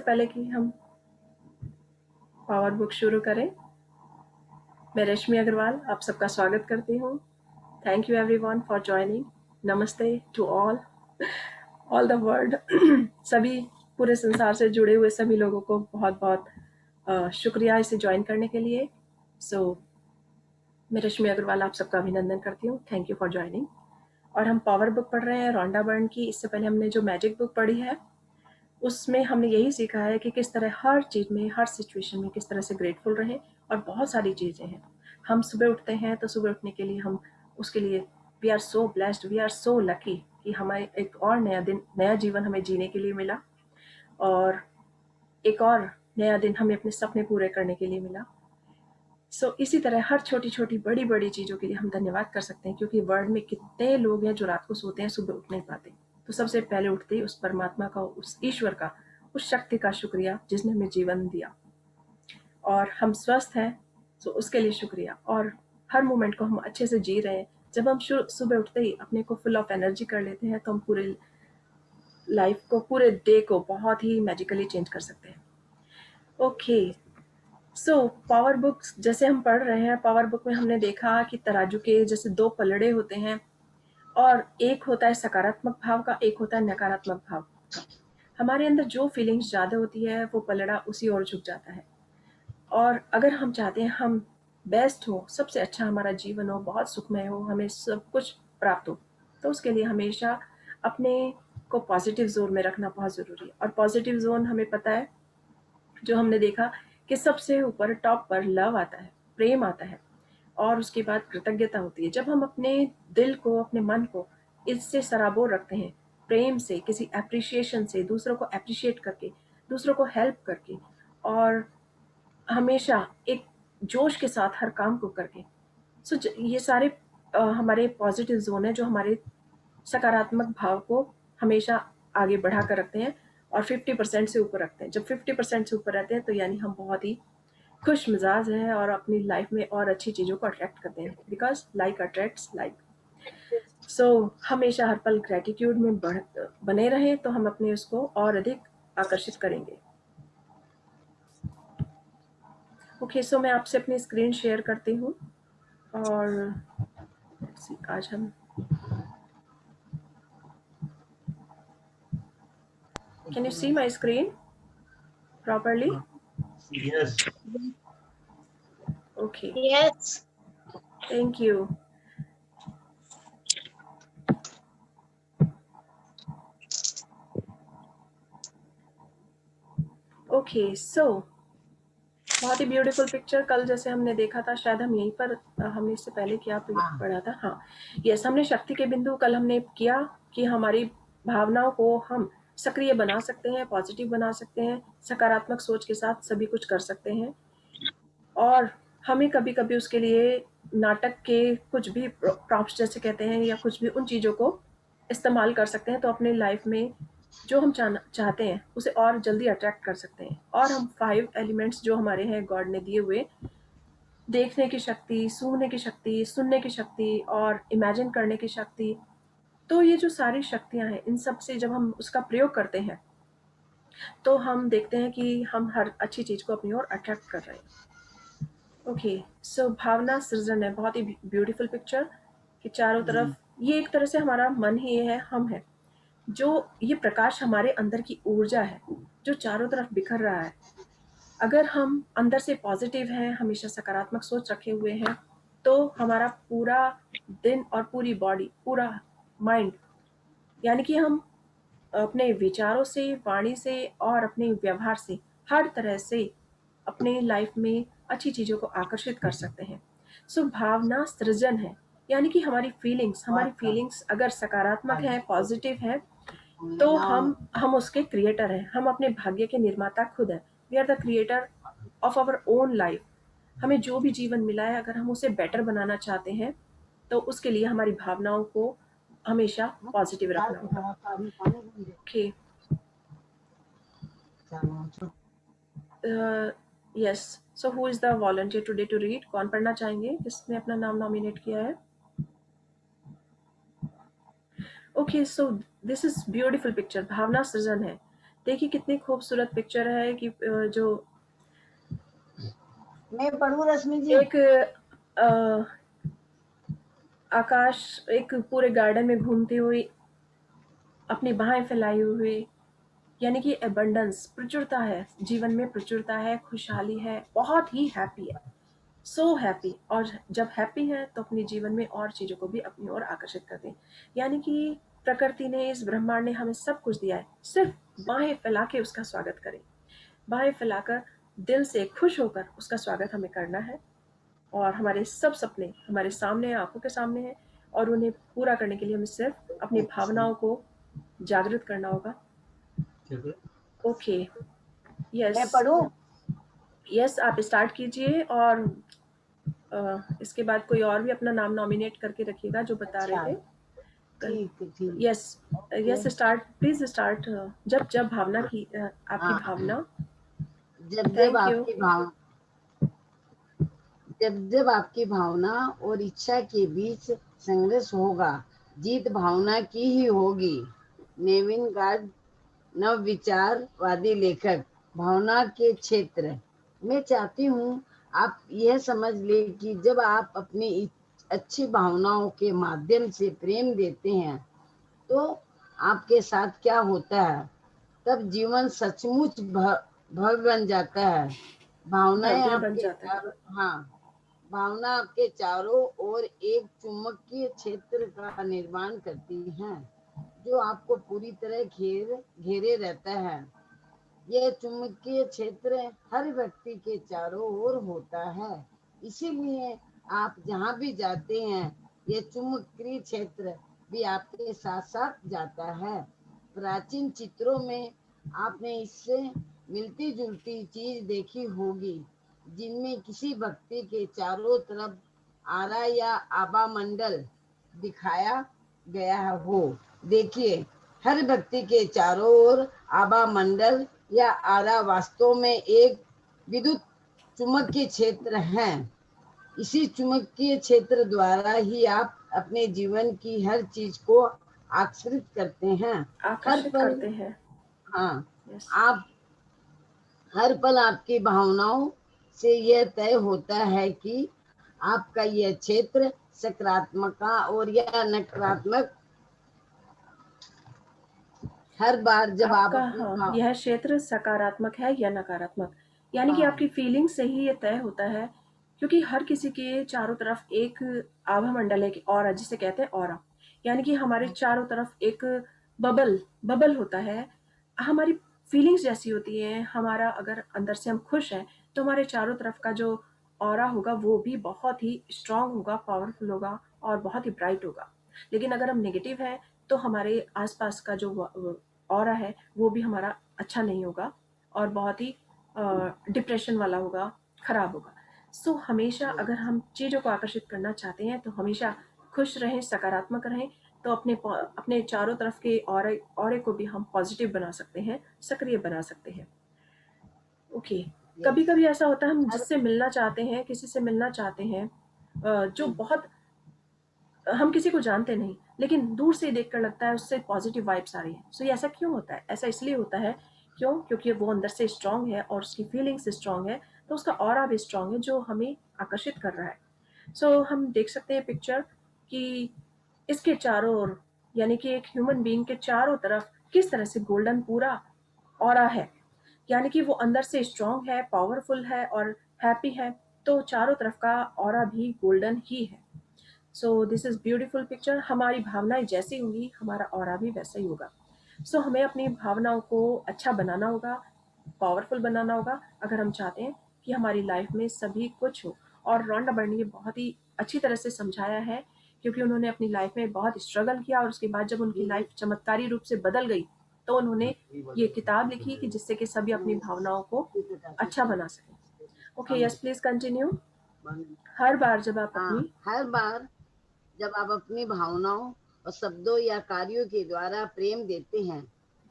पहले कि हम पावर बुक शुरू करें, मैं रश्मि अग्रवाल आप सबका स्वागत करती हूँ। Thank you everyone for joining. नमस्ते टू ऑल द वर्ल्ड। सभी पूरे संसार से जुड़े हुए सभी लोगों को बहुत बहुत शुक्रिया इसे ज्वाइन करने के लिए। मैं रश्मि अग्रवाल आप सबका अभिनंदन करती हूँ। Thank you for joining. और हम पावर बुक पढ़ रहे हैं रोंडा बर्न की। इससे पहले हमने जो मैजिक बुक पढ़ी है उसमें हमने यही सीखा है कि किस तरह हर चीज़ में, हर सिचुएशन में किस तरह से ग्रेटफुल रहें। और बहुत सारी चीज़ें हैं। हम सुबह उठते हैं तो सुबह उठने के लिए हम उसके लिए we are so blessed, we are so lucky कि हमें एक और नया दिन, नया जीवन हमें जीने के लिए मिला, और एक और नया दिन हमें अपने सपने पूरे करने के लिए मिला। इसी तरह हर छोटी छोटी बड़ी बड़ी चीज़ों के लिए हम धन्यवाद कर सकते हैं, क्योंकि वर्ल्ड में कितने लोग हैं जो रात को सोते हैं, सुबह उठ नहीं पाते। तो सबसे पहले उठते ही उस परमात्मा का, उस ईश्वर का, उस शक्ति का शुक्रिया जिसने हमें जीवन दिया और हम स्वस्थ हैं, तो उसके लिए शुक्रिया। और हर मोमेंट को हम अच्छे से जी रहे हैं। जब हम सुबह उठते ही अपने को फुल ऑफ एनर्जी कर लेते हैं तो हम पूरे लाइफ को, पूरे डे को बहुत ही मैजिकली चेंज कर सकते हैं। ओके, पावर बुक्स जैसे हम पढ़ रहे हैं, पावर बुक में हमने देखा कि तराजू के जैसे दो पलड़े होते हैं, और एक होता है सकारात्मक भाव का, एक होता है नकारात्मक भाव का। हमारे अंदर जो फीलिंग्स ज़्यादा होती है वो पलड़ा उसी ओर झुक जाता है। और अगर हम चाहते हैं हम बेस्ट हो, सबसे अच्छा हमारा जीवन हो, बहुत सुखमय हो, हमें सब कुछ प्राप्त हो, तो उसके लिए हमेशा अपने को पॉजिटिव जोन में रखना बहुत ज़रूरी है। और पॉजिटिव जोन हमें पता है, जो हमने देखा कि सबसे ऊपर टॉप पर लव आता है, प्रेम आता है, और उसके बाद कृतज्ञता होती है। जब हम अपने दिल को, अपने मन को इससे सराबोर रखते हैं, प्रेम से, किसी एप्रिशिएशन से, दूसरों को एप्रिशिएट करके, दूसरों को हेल्प करके, और हमेशा एक जोश के साथ हर काम को करके, ये सारे हमारे पॉजिटिव जोन है जो हमारे सकारात्मक भाव को हमेशा आगे बढ़ा कर रखते हैं और 50% से ऊपर रखते हैं। जब 50% से ऊपर रहते हैं तो यानी हम बहुत ही खुश मिजाज हैं और अपनी लाइफ में और अच्छी चीज़ों को अट्रैक्ट करते हैं, बिकॉज लाइक अट्रैक्ट्स लाइक। हमेशा हर पल ग्रेटिट्यूड में बने रहें तो हम अपने उसको और अधिक आकर्षित करेंगे। ओके, मैं आपसे अपनी स्क्रीन शेयर करती हूँ, और आज हम Can you see my screen properly? Yes. Okay. Yes. Thank you. Okay, बहुत ही ब्यूटीफुल पिक्चर। कल जैसे हमने देखा था, शायद हम यहीं पर, हमने इससे पहले क्या पढ़ा था, हाँ यस, हमने शक्ति के बिंदु कल हमने किया कि हमारी भावनाओं को हम सक्रिय बना सकते हैं, पॉजिटिव बना सकते हैं, सकारात्मक सोच के साथ सभी कुछ कर सकते हैं। और हमें कभी कभी उसके लिए नाटक के कुछ भी प्रॉप्स जैसे कहते हैं, या कुछ भी उन चीज़ों को इस्तेमाल कर सकते हैं, तो अपने लाइफ में जो हम चाहते हैं उसे और जल्दी अट्रैक्ट कर सकते हैं। और हम 5 एलिमेंट्स जो हमारे हैं गॉड ने दिए हुए, देखने की शक्ति, सूंघने की शक्ति, सुनने की शक्ति, और इमेजिन करने की शक्ति, तो ये जो सारी शक्तियां हैं, इन सब से जब हम उसका प्रयोग करते हैं तो हम देखते हैं कि हम हर अच्छी चीज़ को अपनी ओर अट्रैक्ट कर रहे हैं। ओके, भावना सृजन है, बहुत ही ब्यूटीफुल पिक्चर कि चारों तरफ ये एक तरह से हमारा मन ही है, हम है, जो ये प्रकाश हमारे अंदर की ऊर्जा है जो चारों तरफ बिखर रहा है। अगर हम अंदर से पॉजिटिव हैं, हमेशा सकारात्मक सोच रखे हुए हैं, तो हमारा पूरा दिन और पूरी बॉडी, पूरा माइंड, यानी कि हम अपने विचारों से, वाणी से और अपने व्यवहार से हर तरह से अपने लाइफ में अच्छी चीज़ों को आकर्षित कर सकते हैं। भावना सृजन है, यानी कि हमारी फीलिंग्स अगर सकारात्मक है, पॉजिटिव है, तो हम उसके क्रिएटर हैं, हम अपने भाग्य के निर्माता खुद हैं। We are the creator of our own life. हमें जो भी जीवन मिला है, अगर हम उसे बेटर बनाना चाहते हैं तो उसके लिए हमारी भावनाओं को हमेशा पॉजिटिव रखना होगा। Okay, yes, who is the volunteer today to read? कौन पढ़ना चाहेंगे, किसने अपना नाम नॉमिनेट किया है? Okay, this is beautiful picture, भावना सृजन है। देखिए कितनी खूबसूरत पिक्चर है कि जो मैं पढ़ूं रश्मि जी? एक आकाश एक पूरे गार्डन में घूमती हुई अपनी बाहें फैलाई हुई, यानी कि एबंडेंस, प्रचुरता है, जीवन में प्रचुरता है, खुशहाली है, बहुत ही हैप्पी है, सो हैप्पी। और जब हैप्पी है तो अपने जीवन में और चीज़ों को भी अपनी ओर आकर्षित करते हैं। यानी कि प्रकृति ने, इस ब्रह्मांड ने हमें सब कुछ दिया है, सिर्फ बाहें फैला के उसका स्वागत करें, बाहें फैलाकर दिल से खुश होकर उसका स्वागत हमें करना है। और हमारे सब सपने हमारे सामने, आंखों के सामने हैं, और उन्हें पूरा करने के लिए हमें सिर्फ अपनी अच्छा, भावनाओं को जागृत करना होगा। ओके, यस, मैं पढ़ूं? यस, आप स्टार्ट कीजिए। और इसके बाद कोई और भी अपना नाम नॉमिनेट करके रखिएगा जो बता रहे अच्छा, थे। ठीक है, ठीक। Yes, okay. Yes, start please start. जब जब भावना हाँ, की आपकी हाँ। भावना। जब जब थैंक यू। आपकी भाव जब जब आपकी भावना और इच्छा के बीच संघर्ष होगा, जीत भावना की ही होगी। नेविन गार्ड, नव विचारवादी लेखक। भावना के क्षेत्र। मैं चाहती हूँ आप यह समझ ले कि जब आप अपनी अच्छी भावनाओं के माध्यम से प्रेम देते हैं तो आपके साथ क्या होता है। तब जीवन सचमुच भव्य बन जाता है। भावनाएं भव्य बन आपके जाता है। चारों, हाँ, भावना आपके चारों ओर एक चुंबकीय क्षेत्र का निर्माण करती हैं जो आपको पूरी तरह घेरे रहता है। यह चुंबकीय क्षेत्र हर व्यक्ति के चारों ओर होता है, इसीलिए आप जहाँ भी जाते हैं यह चुंबकीय क्षेत्र भी आपके साथ साथ जाता है। प्राचीन चित्रों में आपने इससे मिलती जुलती चीज देखी होगी, जिनमें किसी व्यक्ति के चारों तरफ आरा या आभा मंडल दिखाया गया हो। देखिए, हर व्यक्ति के चारों ओर आभा मंडल या आरा वास्तव में एक विद्युत चुंबकीय क्षेत्र है। इसी चुंबकीय क्षेत्र द्वारा ही आप अपने जीवन की हर चीज को आकर्षित करते हैं। हर आकर्षित पल, करते हैं। हाँ, यस। आप हर पल आपकी भावनाओं से यह तय होता है कि आपका यह क्षेत्र सकारात्मक और या नकारात्मक। हर बार जब आप आपका, अपनी हाँ, भाव यह क्षेत्र सकारात्मक है या नकारात्मक, यानी कि हाँ, आपकी फीलिंग से ही ये तय होता है। क्योंकि हर किसी के चारों तरफ एक आभा मंडल है, और जिसे कहते हैं ऑरा, यानी कि हमारे चारों तरफ एक बबल बबल होता है। हमारी फीलिंग्स जैसी होती हैं, हमारा अगर अंदर से हम खुश हैं तो हमारे चारों तरफ का जो ऑरा होगा वो भी बहुत ही स्ट्रांग होगा, पावरफुल होगा, और बहुत ही ब्राइट होगा। लेकिन अगर हम नेगेटिव हैं तो हमारे आसपास का जो ऑरा है वो भी हमारा अच्छा नहीं होगा, और बहुत ही डिप्रेशन वाला होगा, खराब होगा। सो हमेशा अगर हम चीज़ों को आकर्षित करना चाहते हैं तो हमेशा खुश रहें, सकारात्मक रहें, तो अपने चारों तरफ के ऑरे को भी हम पॉजिटिव बना सकते हैं, सक्रिय बना सकते हैं। ओके। कभी यस, कभी ऐसा होता है, हम हर जिससे मिलना चाहते हैं, किसी से मिलना चाहते हैं, जो बहुत, हम किसी को जानते नहीं, लेकिन दूर से देखकर लगता है उससे पॉजिटिव वाइब्स आ रही है। सो ये ऐसा क्यों होता है? ऐसा इसलिए होता है, क्योंकि वो अंदर से स्ट्रांग है और उसकी फीलिंग्स स्ट्रांग है, तो उसका ऑरा भी स्ट्रांग है जो हमें आकर्षित कर रहा है। सो हम देख सकते हैं पिक्चर कि इसके चारों ओर, यानी कि एक ह्यूमन बीइंग के चारों तरफ किस तरह से गोल्डन पूरा ऑरा है, यानी कि वो अंदर से स्ट्रांग है, पावरफुल है और हैप्पी है, तो चारों तरफ का ऑरा भी गोल्डन ही है। So this is beautiful picture. हमारी भावनाएं जैसी होंगी हमारा ऑरा भी वैसा ही होगा। सो हमें अपनी भावनाओं को अच्छा बनाना होगा, पावरफुल बनाना होगा, अगर हम चाहते हैं कि हमारी लाइफ में सभी कुछ हो। और रोंडा बर्न ने बहुत ही अच्छी तरह से समझाया है, क्योंकि उन्होंने अपनी लाइफ में बहुत स्ट्रगल किया, और उसके बाद जब उनकी लाइफ चमत्कारी रूप से बदल गई तो उन्होंने ये किताब लिखी कि जिससे कि सभी अपनी भावनाओं को अच्छा बना सकें। Okay, yes, please continue. हर बार जब आप हाँ, अपनी, हर बार जब आप अपनी भावनाओं और शब्दों या कार्यों के द्वारा प्रेम देते हैं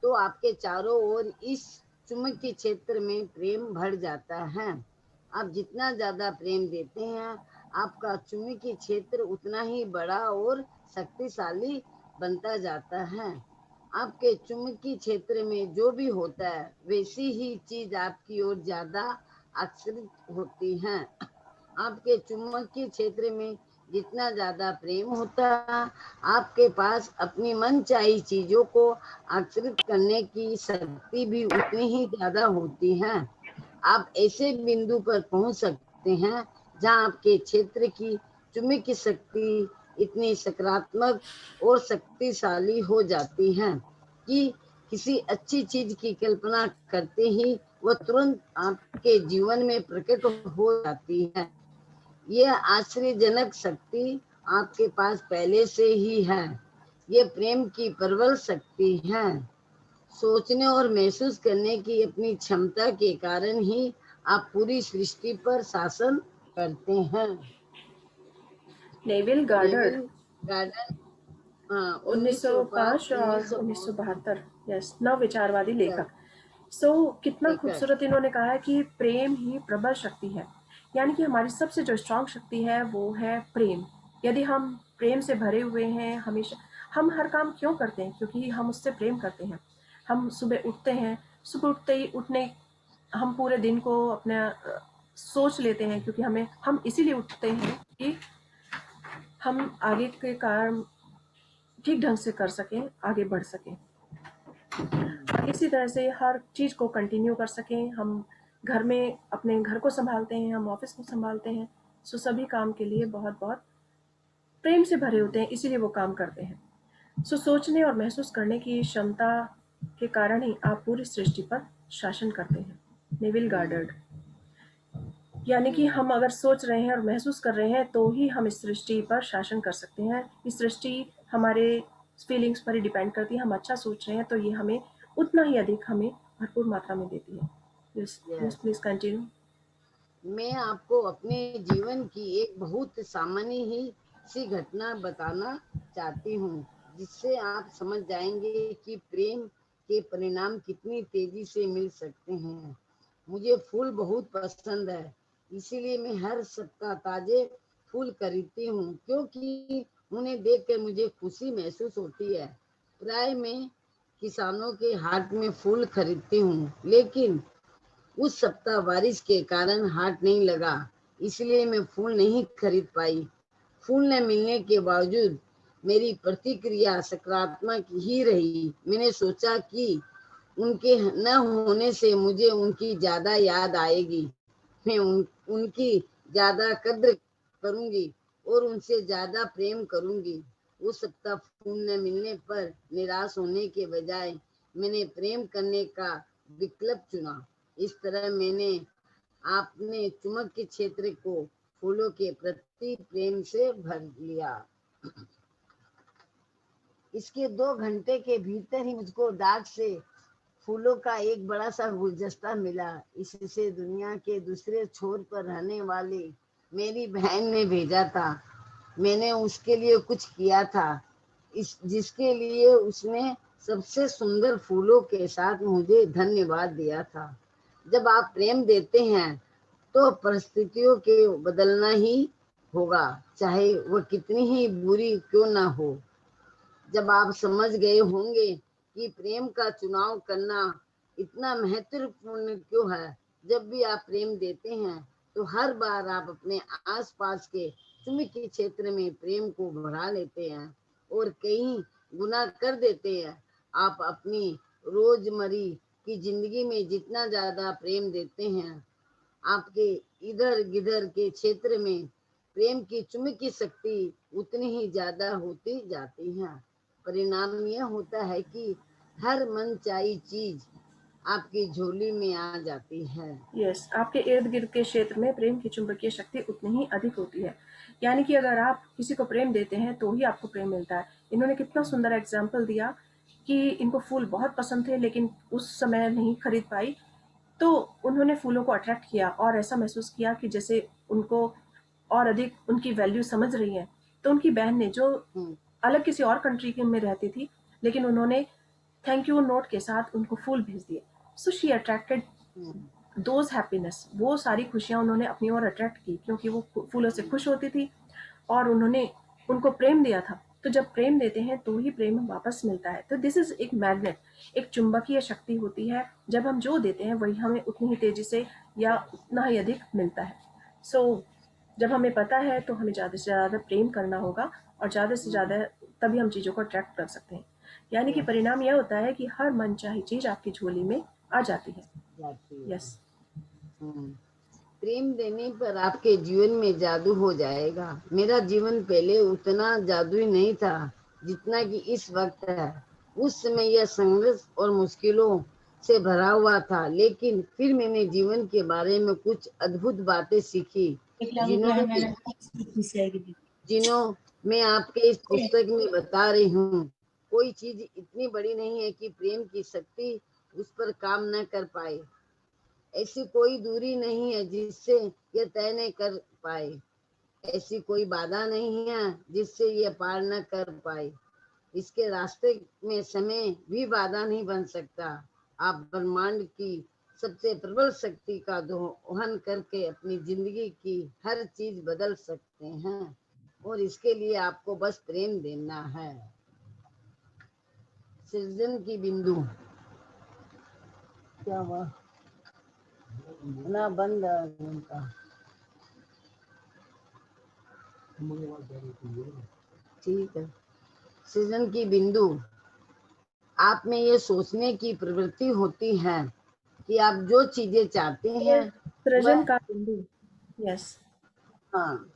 तो आपके चारों ओर इस चुंबकीय क्षेत्र में प्रेम भर जाता है। आप जितना ज्यादा प्रेम देते हैं आपका चुंबकीय क्षेत्र उतना ही बड़ा और शक्तिशाली बनता जाता है। आपके चुंबकीय क्षेत्र में जो भी होता है वैसी ही चीज आपकी ओर ज्यादा आकर्षित होती हैं। आपके चुंबकीय क्षेत्र में जितना ज्यादा प्रेम होता है, आपके पास अपनी मनचाही चीजों को आकर्षित करने की शक्ति भी उतनी ही ज्यादा होती है। आप ऐसे बिंदु पर पहुंच सकते हैं जहां आपके क्षेत्र की चुंबकीय शक्ति इतनी सकारात्मक और शक्तिशाली हो जाती है कि किसी अच्छी चीज की कल्पना करते ही वह तुरंत आपके जीवन में प्रकट हो जाती है। यह आश्चर्यजनक शक्ति आपके पास पहले से ही है। यह प्रेम की प्रबल शक्ति है। सोचने और महसूस करने की अपनी क्षमता के कारण ही आप पूरी सृष्टि पर शासन करते हैं। नेविल गार्डर नेविल गार्डन 1905 1905 और 1972 1972, यस, नव विचारवादी का लेखक। कितना लेकर खूबसूरत इन्होंने कहा है कि प्रेम ही प्रबल शक्ति है। यानी कि हमारी सबसे जो स्ट्रांग शक्ति है वो है प्रेम। यदि हम प्रेम से भरे हुए हैं, हमेशा हम हर काम क्यों करते हैं? क्योंकि हम उससे प्रेम करते हैं। हम सुबह उठते हैं, सुबह उठते ही उठने हम पूरे दिन को अपना सोच लेते हैं, क्योंकि हम इसीलिए उठते हैं कि हम आगे के काम ठीक ढंग से कर सकें, आगे बढ़ सकें। इसी तरह से हर चीज़ को कंटिन्यू कर सकें। हम घर में अपने घर को संभालते हैं, हम ऑफिस को संभालते हैं, सो सभी काम के लिए बहुत बहुत प्रेम से भरे होते हैं, इसीलिए वो काम करते हैं। सोचने और महसूस करने की क्षमता के कारण ही आप पूरी सृष्टि पर शासन करते हैं। नेविल गार्डर्ड। यानी कि हम अगर सोच रहे हैं और महसूस कर रहे हैं तो ही हम इस सृष्टि पर शासन कर सकते हैं। इस सृष्टि हमारे फीलिंग्स पर ही डिपेंड करती है। हम अच्छा सोच रहे हैं तो ये हमें उतना ही अधिक हमें भरपूर मात्रा में देती है। Yes, yes, yes. Please continue. मैं आपको अपने जीवन की एक बहुत सामान्य ही सी घटना बताना चाहती हूँ, जिससे आप समझ जाएंगे कि प्रेम के परिणाम कितनी तेजी से मिल सकते हैं। मुझे फूल बहुत पसंद है, इसीलिए मैं हर सप्ताह ताजे फूल खरीदती हूँ, क्योंकि उन्हें देखकर मुझे खुशी महसूस होती है। प्राय मैं किसानों के हाट में फूल खरीदती हूँ, लेकिन उस सप्ताह बारिश के कारण हाट नहीं लगा, इसलिए मैं फूल नहीं खरीद पाई। फूल न मिलने के बावजूद मेरी प्रतिक्रिया सकारात्मक ही रही। मैंने सोचा कि उनके न होने से मुझे उनकी ज्यादा याद आएगी। मैं उनकी ज्यादा कद्र करूंगी और उनसे ज्यादा प्रेम करूंगी। उस सप्ताह फूल न मिलने पर निराश होने के बजाय मैंने प्रेम करने का विकल्प चुना। इस तरह मैंने अपने चुंबक के क्षेत्र को फूलों के प्रति प्रेम से भर लिया। इसके 2 घंटे के भीतर ही मुझको डाक से फूलों का एक बड़ा सा गुलदस्ता मिला। इससे दुनिया के दूसरे छोर पर रहने वाली मेरी बहन ने भेजा था। मैंने उसके लिए कुछ किया था, जिसके लिए उसने सबसे सुंदर फूलों के साथ मुझे धन्यवाद दिया था। जब आप प्रेम देते हैं तो परिस्थितियों के बदलना ही होगा, चाहे वह कितनी ही बुरी क्यों ना हो। जब आप समझ गए होंगे कि प्रेम का चुनाव करना इतना महत्वपूर्ण क्यों है, जब भी आप प्रेम देते हैं तो हर बार आप अपने आसपास के चुंबकीय क्षेत्र में प्रेम को बढ़ा लेते हैं और कई गुना कर देते हैं। आप अपनी रोजमर्रा की जिंदगी में जितना ज्यादा प्रेम देते हैं, आपके इधर गिधर के क्षेत्र में प्रेम की चुंबकीय शक्ति उतनी ही ज्यादा होती जाती है। परिणाम यह होता है कि हर मनचाही चीज आपकी झोली में आ जाती है। यस, आपके इर्द गिर्द के क्षेत्र में प्रेम की चुंबकीय शक्ति उतनी ही अधिक होती है। यानी कि अगर आप किसी को प्रेम देते हैं तो ही आपको प्रेम मिलता है। इन्होंने कितना सुंदर एग्जाम्पल दिया कि इनको फूल बहुत पसंद थे लेकिन उस समय नहीं खरीद पाई, तो उन्होंने फूलों को अट्रैक्ट किया और ऐसा महसूस किया कि जैसे उनको और अधिक उनकी वैल्यू समझ रही है। तो उनकी बहन ने, जो हम्म, अलग किसी और कंट्री में रहती थी, लेकिन उन्होंने थैंक यू नोट के साथ उनको फूल भेज दिए। So she attracted hmm, those happiness. वो सारी खुशियां उन्होंने अपनी ओर अट्रैक्ट की, क्योंकि वो फूलों से खुश होती थी और उन्होंने उनको प्रेम दिया था। तो जब प्रेम देते हैं तो ही प्रेम वापस मिलता है। तो दिस इज़ एक मैग्नेट, एक चुंबकीय शक्ति होती है। जब हम जो देते हैं वही हमें उतनी ही तेज़ी से या उतना ही अधिक मिलता है। सो जब हमें पता है तो हमें ज़्यादा से ज़्यादा प्रेम करना होगा और ज़्यादा से ज़्यादा तभी हम चीज़ों को अट्रैक्ट कर सकते हैं। यानी कि यस, परिणाम यह होता है कि हर मनचाही चीज़ आपकी झोली में आ जाती है। जाती है। यस। हम्म। प्रेम देने पर आपके जीवन में जादू हो जाएगा। मेरा जीवन पहले उतना जादुई नहीं था जितना कि इस वक्त है। उस समय यह संघर्ष और मुश्किलों से भरा हुआ था, लेकिन फिर मैंने जीवन के बारे में कुछ अद्भुत बातें सीखी जिन्होंने जिन्हों मैं आपके इस पुस्तक में बता रही हूँ। कोई चीज इतनी बड़ी नहीं है कि प्रेम की शक्ति उस पर काम न कर पाए। ऐसी कोई दूरी नहीं है जिससे ये तय नहीं कर पाए। ऐसी कोई बाधा नहीं है जिससे ये पार न कर पाए। इसके रास्ते में समय भी बाधा नहीं बन सकता। आप ब्रह्मांड की सबसे प्रबल शक्ति का दोहन करके अपनी जिंदगी की हर चीज बदल सकते हैं, और इसके लिए आपको बस प्रेम देना है। सृजन की बिंदु। क्या हुआ ना बंद है उनका। ठीक है। सृजन की बिंदु। आप में ये सोचने की प्रवृत्ति होती है कि आप जो चीजें चाहते हैं सृजन वह, का बिंदु। यस। हाँ,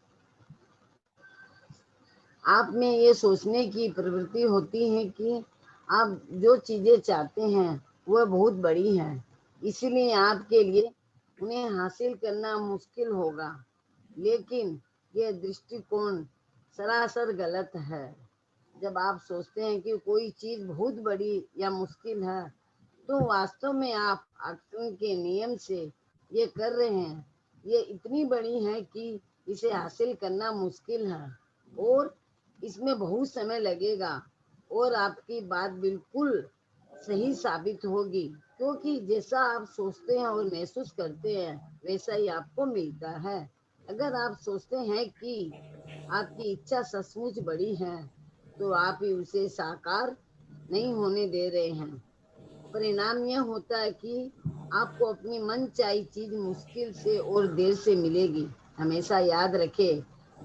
आप में ये सोचने की प्रवृत्ति होती है कि आप जो चीजें चाहते हैं वह बहुत बड़ी हैं, इसलिए आपके लिए उन्हें हासिल करना मुश्किल होगा। लेकिन यह दृष्टिकोण सरासर गलत है। जब आप सोचते हैं कि कोई चीज बहुत बड़ी या मुश्किल है, तो वास्तव में आप आकर्षण के नियम से ये कर रहे हैं। ये इतनी बड़ी है कि इसे हासिल करना मुश्किल है और इसमें बहुत समय लगेगा, और आपकी बात बिल्कुल सही साबित होगी, क्योंकि जैसा आप सोचते हैं और महसूस करते हैं वैसा ही आपको मिलता है। अगर आप सोचते हैं कि आपकी इच्छा सचमुच बड़ी है, तो आप ही उसे साकार नहीं होने दे रहे हैं। परिणाम यह होता है कि आपको अपनी मनचाही चीज मुश्किल से और देर से मिलेगी। हमेशा याद रखें,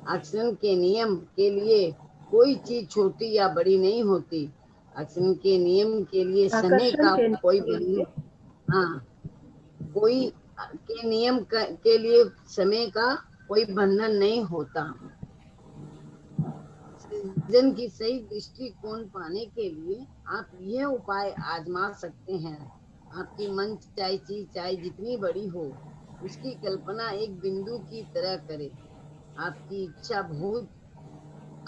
आकर्षण के नियम के लिए कोई चीज छोटी या बड़ी नहीं होती। आकर्षण के नियम के लिए समय आकर्षण का के कोई के बंधन, लिए हाँ, कोई के नियम के लिए समय का कोई बंधन नहीं होता। सृजन की सही दृष्टिकोण पाने के लिए आप यह उपाय आजमा सकते हैं। आपकी मन चाहे चीज चाहे जितनी बड़ी हो, उसकी कल्पना एक बिंदु की तरह करें। आपकी इच्छा बहुत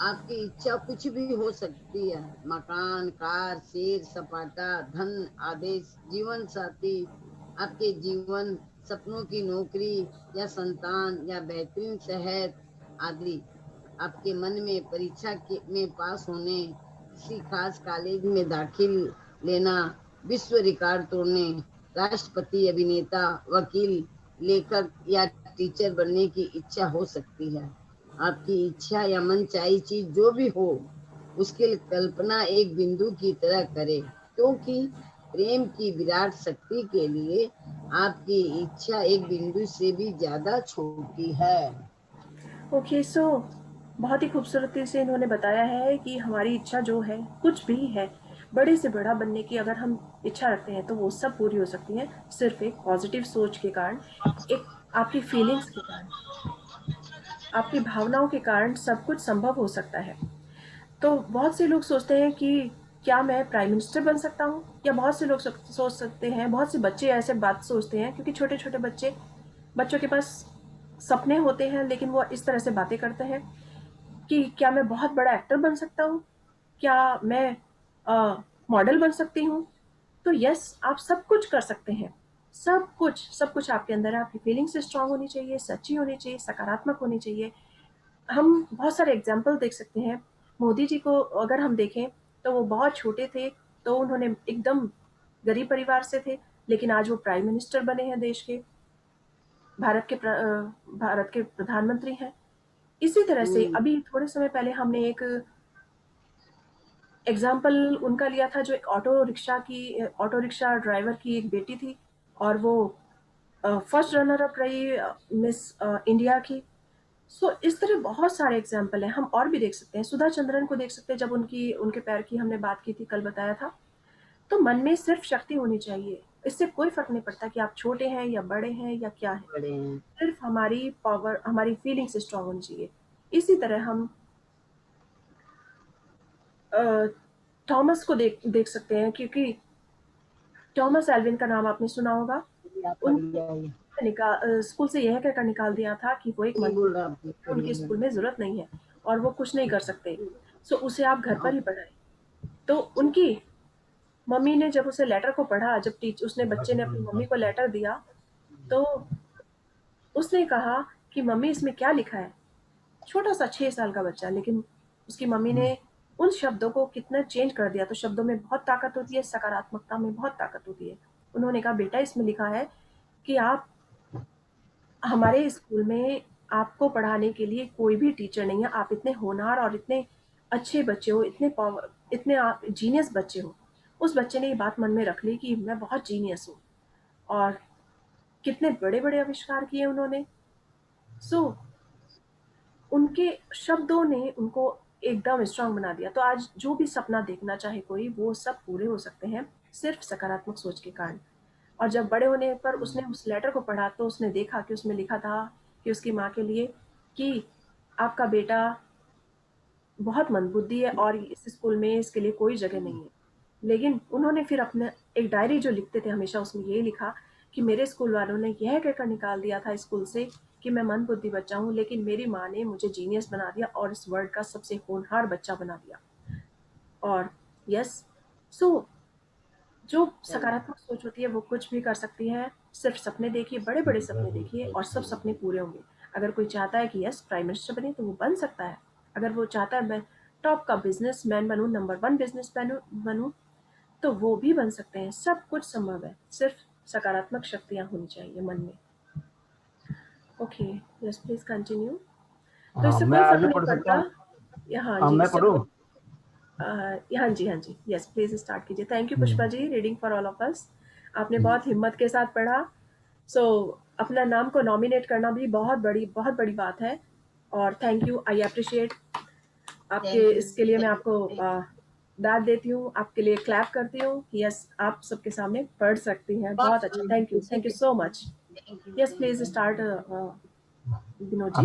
आपकी इच्छा कुछ भी हो सकती है। मकान, कार, शेर सपाटा, धन, आदेश, जीवन साथी, आपके जीवन सपनों की नौकरी या संतान या बेहतरीन शहर आदि। आपके मन में परीक्षा में पास होने, किसी खास कॉलेज में दाखिल लेना, विश्व रिकॉर्ड तोड़ने, राष्ट्रपति, अभिनेता, वकील, लेखक या टीचर बनने की इच्छा हो सकती है। आपकी इच्छा या मनचाही चीज जो भी हो, उसकी कल्पना एक बिंदु की तरह करें, क्योंकि प्रेम की विराट शक्ति के लिए आपकी इच्छा एक बिंदु से भी ज्यादा छोटी है। ओके। सो बहुत ही खूबसूरती से इन्होंने बताया है कि हमारी इच्छा जो है कुछ भी है, बड़े से बड़ा बनने की अगर हम इच्छा रखते हैं तो वो सब पूरी हो सकती है, सिर्फ एक पॉजिटिव सोच के कारण, एक आपकी फीलिंग्स के कारण, आपकी भावनाओं के कारण सब कुछ संभव हो सकता है। तो बहुत से लोग सोचते हैं कि क्या मैं प्राइम मिनिस्टर बन सकता हूँ, या बहुत से लोग सोच सकते हैं, बहुत से बच्चे ऐसे बात सोचते हैं, क्योंकि छोटे छोटे बच्चों के पास सपने होते हैं, लेकिन वो इस तरह से बातें करते हैं कि क्या मैं बहुत बड़ा एक्टर बन सकता हूँ, क्या मैं मॉडल बन सकती हूँ। तो यस, आप सब कुछ कर सकते हैं। सब कुछ आपके अंदर है। आपकी फीलिंग्स स्ट्रांग होनी चाहिए, सच्ची होनी चाहिए, सकारात्मक होनी चाहिए। हम बहुत सारे एग्जाम्पल देख सकते हैं। मोदी जी को अगर हम देखें तो वो बहुत छोटे थे, तो उन्होंने एकदम गरीब परिवार से थे, लेकिन आज वो प्राइम मिनिस्टर बने हैं देश के, भारत के प्रधानमंत्री हैं। इसी तरह से हम्म। अभी थोड़े समय पहले हमने एक एग्जाम्पल उनका लिया था जो एक ऑटो रिक्शा ड्राइवर की एक बेटी थी, और वो फर्स्ट रनर अप रही मिस इंडिया की। सो इस तरह बहुत सारे एग्जाम्पल हैं, हम और भी देख सकते हैं। सुधा चंद्रन को देख सकते हैं, जब उनके पैर की हमने बात की थी, कल बताया था। तो मन में सिर्फ शक्ति होनी चाहिए, इससे कोई फर्क नहीं पड़ता कि आप छोटे हैं या बड़े हैं या क्या है। बड़े हैं। सिर्फ हमारी पावर, हमारी फीलिंग्स स्ट्रांग होनी चाहिए। इसी तरह हम अ, थॉमस को देख देख सकते हैं, क्योंकि थॉमस एल्विन का नाम आपने सुना होगा। ये आप पढ़ उनको लिया है। स्कूल से यह कहकर निकाल दिया था कि वो एक नहीं मंद बोल बुद्धि रहा आप है, उनकी पढ़िए। स्कूल में ज़रूरत नहीं है और वो कुछ नहीं कर सकते। सो उसे आप घर पर ही पढ़ाएँ। तो उनकी मम्मी ने जब उसे लेटर को पढ़ा, जब उसने बच्चे ने अपनी मम्मी को लेटर दिया, तो उसने कहा कि मम्मी इसमें क्या लिखा है? छोटा सा 6 साल का बच्चा, लेकिन उसकी मम्मी ने उन शब्दों को कितना चेंज कर दिया। तो शब्दों में बहुत ताकत होती है, सकारात्मकता में बहुत ताकत होती है। उन्होंने कहा बेटा इसमें लिखा है कि आप हमारे स्कूल में आपको पढ़ाने के लिए कोई भी टीचर नहीं है। आप इतने होनहार और इतने अच्छे बच्चे हो, इतने आप जीनियस बच्चे हो। उस बच्चे ने ये बात मन में रख ली कि मैं बहुत जीनियस हूँ, और कितने बड़े-बड़े आविष्कार किए उन्होंने। सो उनके शब्दों ने उनको एकदम स्ट्रांग बना दिया। तो आज जो भी सपना देखना चाहे कोई, वो सब पूरे हो सकते हैं, सिर्फ सकारात्मक सोच के कारण। और जब बड़े होने पर उसने उस लेटर को पढ़ा, तो उसने देखा कि उसमें लिखा था कि उसकी माँ के लिए कि आपका बेटा बहुत मंदबुद्धि है और इस स्कूल में इसके लिए कोई जगह नहीं है। लेकिन उन्होंने फिर अपने एक डायरी जो लिखते थे हमेशा, उसमें यही लिखा कि मेरे स्कूल वालों ने यह कहकर निकाल दिया था स्कूल से कि मैं मंदबुद्धि बच्चा हूँ, लेकिन मेरी माँ ने मुझे जीनियस बना दिया और इस वर्ल्ड का सबसे होनहार बच्चा बना दिया। और यस, सो जो चलो। सकारात्मक सोच होती है वो कुछ भी कर सकती है। सिर्फ सपने देखिए, बड़े-बड़े सपने देखिए, और सब सपने पूरे होंगे। अगर कोई चाहता है कि यस प्राइम मिनिस्टर बने, तो वो बन सकता है। अगर वो चाहता है मैं टॉप का बिज़नेसमैन बनूँ, नंबर 1 बिज़नेसमैन बनूँ, तो वो भी बन सकते हैं। सब कुछ संभव है, सिर्फ सकारात्मक शक्तियाँ होनी चाहिए मन में। Okay, yes please continue. तो हाँ, इससे मैं कोई फ़र्क आगे नहीं पढ़ सकता पड़ता। हूँ। या हाँ हाँ, जी, मैं इससे पढ़ूँ। कोई हाँ जी, हाँ जी, यस प्लीज़ स्टार्ट कीजिए। थैंक यू पुष्पा हम्म, जी, reading for all of us. आपने हम्म। बहुत हिम्मत के साथ पढ़ा। सो अपना नाम को नॉमिनेट करना भी बहुत बड़ी बात है, और थैंक यू, आई एप्रिशिएट आपके थैंक यू। इसके लिए। मैं थैंक आपको दाद देती हूँ, आपके लिए क्लैप करती हूँ कि यस आप सबके सामने पढ़ सकती हैं। बहुत अच्छा, thank you so much. You. Yes thank please you. Start Vinod ji.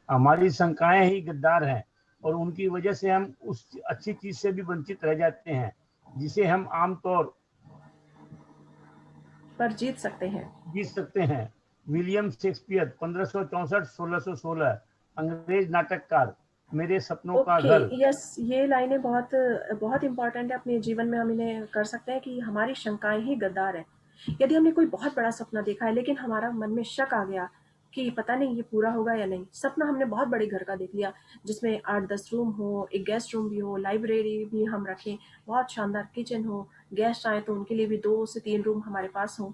हमारी संकायें ही गद्दार हैं, और उनकी वजह से हम उस अच्छी चीज से भी वंचित रह जाते हैं, जिसे हम आमतौर पर जीत सकते हैं। जीत सकते हैं। विलियम शेक्सपियर 1564-1616, अंग्रेज नाटककार। मेरे सपनों का ओके, घर। यस ये लाइनें बहुत बहुत इंपॉर्टेंट है अपने जीवन में। हम इन्हें कर सकते हैं कि हमारी शंकाएं ही गद्दार है। यदि हमने कोई बहुत बड़ा सपना देखा है, लेकिन हमारा मन में शक आ गया कि पता नहीं ये पूरा होगा या नहीं। सपना हमने बहुत बड़े घर का देख लिया, जिसमें 8-10 रूम हो, एक गेस्ट रूम भी हो, लाइब्रेरी भी हम रखें, बहुत शानदार किचन हो, गेस्ट आए तो उनके लिए भी 2 से 3 रूम हमारे पास हो,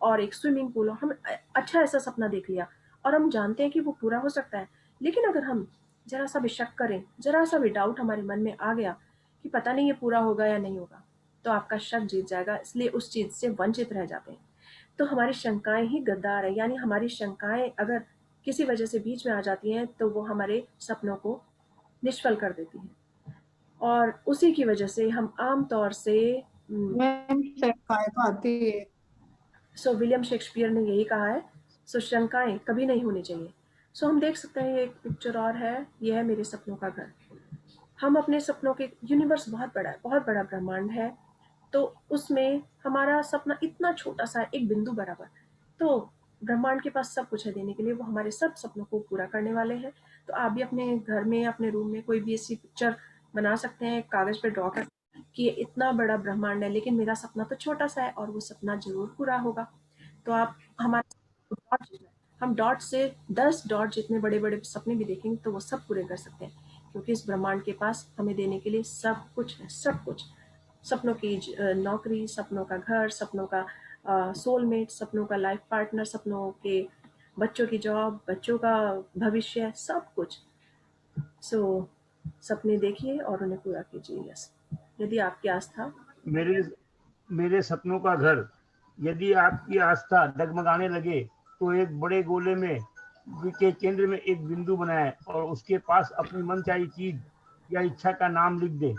और एक स्विमिंग पूल हो। हम अच्छा ऐसा सपना देख लिया, और हम जानते हैं कि वो पूरा हो सकता है। लेकिन अगर हम जरा सा भी शक करें, जरा सा भी डाउट हमारे मन में आ गया कि पता नहीं ये पूरा होगा या नहीं होगा, तो आपका शक जीत जाएगा, इसलिए उस चीज़ से वंचित रह जाते हैं। तो हमारी शंकाएं ही गद्दार है, यानी हमारी शंकाएं अगर किसी वजह से बीच में आ जाती हैं, तो वो हमारे सपनों को निष्फल कर देती हैं, और उसी की वजह से हम आम तौर से मैम शंकाएं तो आती है। सो विलियम शेक्सपियर ने यही कहा है। सो शंकाएं कभी नहीं होनी चाहिए। सो हम देख सकते हैं, एक पिक्चर और है, यह है मेरे सपनों का घर। हम अपने सपनों के यूनिवर्स बहुत बड़ा है, बहुत बड़ा ब्रह्मांड है। तो उसमें हमारा सपना इतना छोटा सा है, एक बिंदु बराबर। तो ब्रह्मांड के पास सब कुछ है देने के लिए, वो हमारे सब सपनों को पूरा करने वाले हैं। तो आप भी अपने घर में, अपने रूम में कोई भी ऐसी पिक्चर बना सकते हैं, कागज पे ड्रॉ कर कि ये इतना बड़ा ब्रह्मांड है, लेकिन मेरा सपना तो छोटा सा है, और वो सपना जरूर पूरा होगा। तो आप हमारे डॉट जितना है, हम डॉट से 10 डॉट जितने बड़े बड़े सपने भी देखेंगे, तो वो सब पूरे कर सकते हैं, क्योंकि इस ब्रह्मांड के पास हमें देने के लिए सब कुछ है, सब कुछ। सपनों की नौकरी, सपनों का घर, सपनों का सोलमेट, सपनों का लाइफ पार्टनर, सपनों के बच्चों की जॉब, बच्चों का भविष्य, सब कुछ। सो सपने देखिए और उन्हें पूरा कीजिए। यस, यदि आपकी आस्था मेरे मेरे सपनों का घर, यदि आपकी आस्था डगमगाने लगे तो एक बड़े गोले में के केंद्र में एक बिंदु बनाएं और उसके पास अपनी मनचाही चीज या इच्छा का नाम लिख दें।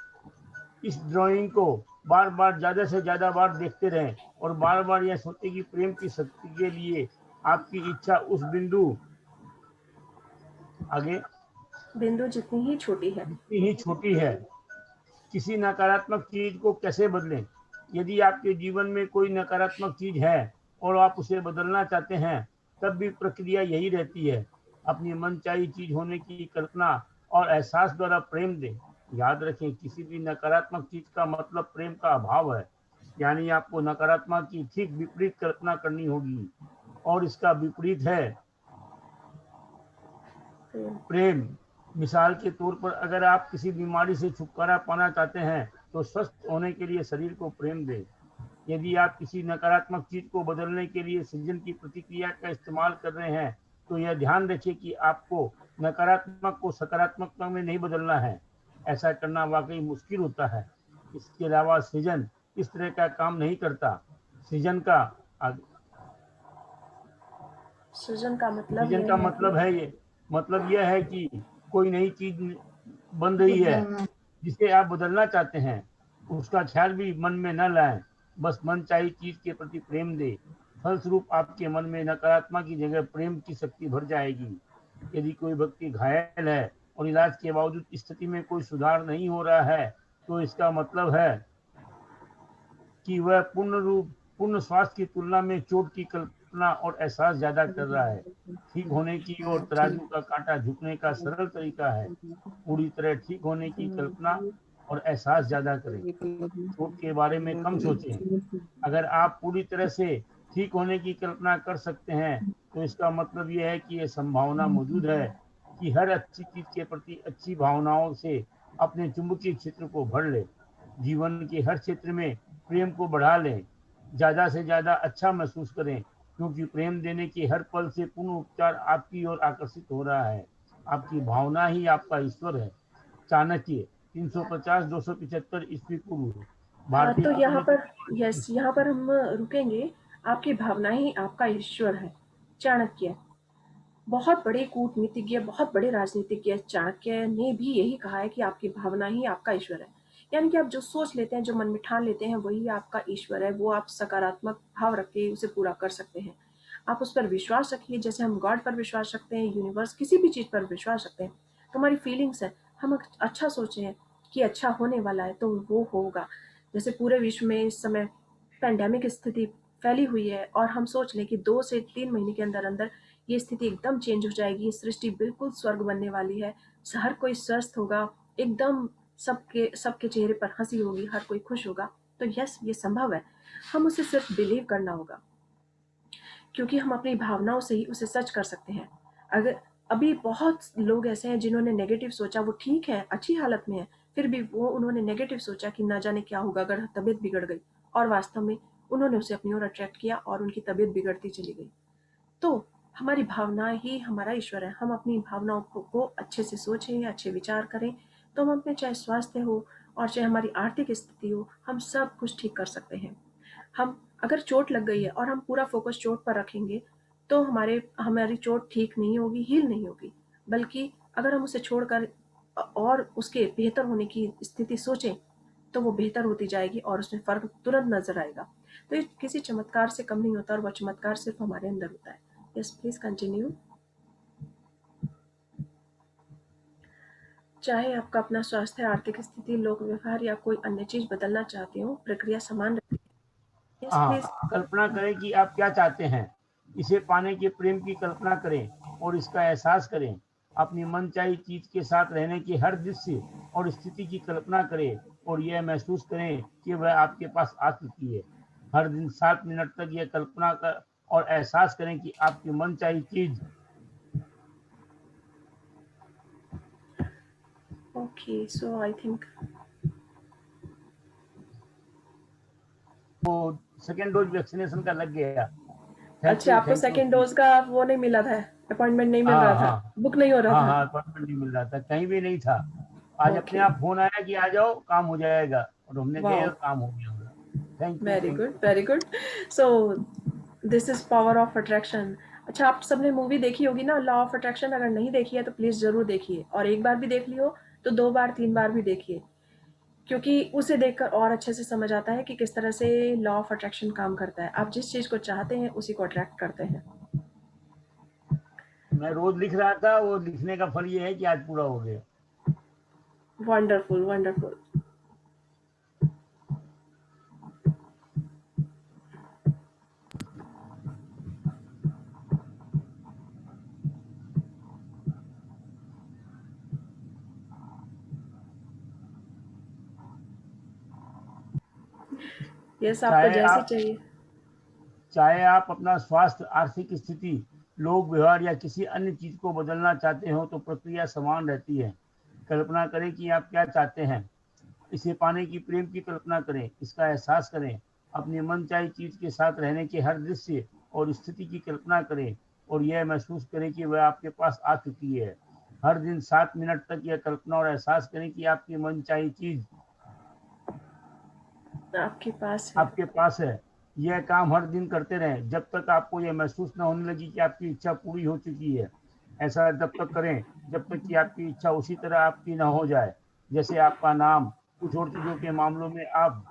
इस ड्राइंग को बार बार ज्यादा से ज्यादा बार देखते रहें और बार बार यह सोचें कि प्रेम की शक्ति के लिए आपकी इच्छा उस बिंदु आगे बिंदु जितनी ही छोटी है। जितनी ही छोटी है। किसी नकारात्मक चीज को कैसे बदलें? यदि आपके जीवन में कोई नकारात्मक चीज है और आप उसे बदलना चाहते हैं, तब भी प्रक्रिया यही रहती है। अपनी मनचाही चीज होने की कल्पना और एहसास द्वारा प्रेम दें। याद रखें, किसी भी नकारात्मक चीज का मतलब प्रेम का अभाव है। यानी आपको नकारात्मक की ठीक विपरीत कल्पना करनी होगी और इसका विपरीत है प्रेम। मिसाल के तौर पर अगर आप किसी बीमारी से छुटकारा पाना चाहते हैं तो स्वस्थ होने के लिए शरीर को प्रेम दें। यदि आप किसी नकारात्मक चीज को बदलने के लिए सृजन की प्रतिक्रिया का इस्तेमाल कर रहे हैं तो यह ध्यान रखिए कि आपको नकारात्मक को सकारात्मक में नहीं बदलना है। ऐसा करना वाकई मुश्किल होता है। इसके अलावा सृजन इस तरह का काम नहीं करता। सृजन का सृजन का मतलब सृजन का मतलब यह है कि कोई नई चीज बन रही है जिसे आप बदलना चाहते हैं। उसका ख्याल भी मन में न लाएं, बस मनचाही चीज के प्रति प्रेम दे। फलस्वरूप आपके मन में नकारात्मक की जगह प्रेम की शक्ति भर जाएगी। यदि कोई व्यक्ति घायल है और इलाज के बावजूद स्थिति में कोई सुधार नहीं हो रहा है तो इसका मतलब है कि वह पूर्ण स्वास्थ्य की तुलना में चोट की कल्पना और एहसास ज्यादा कर रहा है। ठीक होने की ओर तराजू का कांटा झुकने का सरल तरीका है पूरी तरह ठीक होने की कल्पना और एहसास ज्यादा करें। चोट के बारे में कम सोचें। अगर आप पूरी तरह से ठीक होने की कल्पना कर सकते हैं तो इसका मतलब यह है कि यह संभावना मौजूद है कि हर अच्छी चीज के प्रति अच्छी भावनाओं से अपने चुंबकीय क्षेत्र को भर ले। जीवन के हर क्षेत्र में प्रेम को बढ़ा लें। ज्यादा से ज्यादा अच्छा महसूस करें क्योंकि प्रेम देने के हर पल से पूर्ण उपचार आपकी ओर आकर्षित हो रहा है। आपकी भावना ही आपका ईश्वर है। चाणक्य 350-275 ईस्वी पूर्व। तो यहाँ पर हम रुकेंगे। आपकी भावना ही आपका ईश्वर है। चाणक्य, बहुत बड़े कूटनीतिज्ञ, बहुत बड़े राजनीतिज्ञ चाणक्य ने भी यही कहा है कि आपकी भावना ही आपका ईश्वर है। यानी कि आप जो सोच लेते हैं, जो मन में ठान लेते हैं, वही आपका ईश्वर है। वो आप सकारात्मक भाव रख के उसे पूरा कर सकते हैं। आप उस पर विश्वास रखिए, जैसे हम गॉड पर विश्वास रखते हैं, यूनिवर्स, किसी भी चीज पर विश्वास रखते हैं। तो हमारी फीलिंग्स है, हम अच्छा सोचें कि अच्छा होने वाला है तो वो होगा। जैसे पूरे विश्व में इस समय पैंडेमिक स्थिति फैली हुई है और हम सोच लें कि 2 से 3 महीने के अंदर अंदर ये स्थिति एकदम चेंज हो जाएगी, सृष्टि बिल्कुल स्वर्ग बनने वाली है, हर कोई स्वस्थ होगा, एकदम सबके चेहरे पर हंसी होगी, हर कोई खुश होगा। तो यस, ये संभव है। हम उसे सिर्फ बिलीव करना होगा, क्योंकि हम अपनी भावनाओं से ही उसे सच कर सकते हैं। अगर अभी बहुत लोग ऐसे हैं जिन्होंने नेगेटिव सोचा, वो ठीक है, अच्छी हालत में है, फिर भी उन्होंने नेगेटिव सोचा कि ना जाने क्या होगा अगर तबीयत बिगड़ गई, और वास्तव में उन्होंने उसे अपनी ओर अट्रैक्ट किया और उनकी तबीयत बिगड़ती चली गई। तो हमारी भावनाएं ही हमारा ईश्वर है। हम अपनी भावनाओं को अच्छे से सोचें, अच्छे विचार करें, तो हम अपने चाहे स्वास्थ्य हो और चाहे हमारी आर्थिक स्थिति हो, हम सब कुछ ठीक कर सकते हैं। हम अगर चोट लग गई है और हम पूरा फोकस चोट पर रखेंगे तो हमारी चोट ठीक नहीं होगी, हील नहीं होगी। बल्कि अगर हम उसे छोड़कर और उसके बेहतर होने की स्थिति सोचें तो वो बेहतर होती जाएगी और उसमें फर्क तुरंत नजर आएगा। तो ये किसी चमत्कार से कम नहीं होता और वह चमत्कार सिर्फ हमारे अंदर होता है। Yes, please continue. चाहे आपका अपना स्वास्थ्य, आर्थिक स्थिति, लोक व्यवहार या कोई अन्य चीज बदलना चाहते हो, प्रक्रिया समान रहती है। Yes please. कल्पना करें कि आप क्या चाहते हैं। इसे पाने के प्रेम की कल्पना करें और इसका एहसास करें। अपनी मनचाही चीज के साथ रहने के हर दृश्य और स्थिति की कल्पना करें और यह महसूस करें कि वह आपके पास आ चुकी है। हर दिन 7 मिनट तक यह कल्पना कर और एहसास करें कि आपकी मनचाही चीज। ओके, सो आई थिंक वो सेकेंड डोज वैक्सीनेशन का लग गया। अच्छा, आपको सेकेंड डोज का वो नहीं मिला था, अपॉइंटमेंट नहीं मिल रहा था, बुक नहीं हो रहा था। हाँ, अपॉइंटमेंट नहीं मिल रहा था, कहीं भी नहीं था। आज अपने आप फोन आया कि आ जाओ, काम हो जाएगा, और हमने गए वाओ, और काम हो गया हमारा। Thank you, very thank good, you. Very good. So this is power of attraction. अच्छा, आप सबने मूवी देखी होगी ना, लॉ ऑफ अट्रैक्शन? अगर नहीं देखी है तो प्लीज जरूर देखिए, और एक बार भी देख ली हो तो 2 बार 3 बार भी देखिए, क्योंकि उसे देखकर और अच्छे से समझ आता है कि किस तरह से लॉ ऑफ अट्रैक्शन काम करता है। आप जिस चीज को चाहते हैं उसी को अट्रैक्ट करते हैं। मैं रोज लिख रहा था, वो लिखने का फल ये है कि आज पूरा हो गया। Wonderful, wonderful. यस, आपको जैसे चाहिए। चाहे आप अपना स्वास्थ्य, आर्थिक स्थिति, लोक व्यवहार या किसी अन्य चीज को बदलना चाहते हो तो प्रक्रिया समान रहती है। कल्पना करें कि आप क्या चाहते हैं, इसे पाने की प्रेम की कल्पना करें, इसका एहसास करें, अपनी मनचाही चीज के साथ रहने के हर दृश्य और स्थिति की कल्पना करें, और यह महसूस करें कि वह आपके पास आ चुकी है। हर दिन 7 मिनट तक यह कल्पना और एहसास करें कि आपकी मनचाही चीज आपके पास है। आपके पास है। यह काम हर दिन करते रहें जब तक आपको यह महसूस न होने लगे कि आपकी इच्छा पूरी हो चुकी है। ऐसा तब तक करें जब तक कि आपकी इच्छा उसी तरह आपकी न हो जाए, जैसे आपका नाम। कुछ और चीजों के मामलों में आप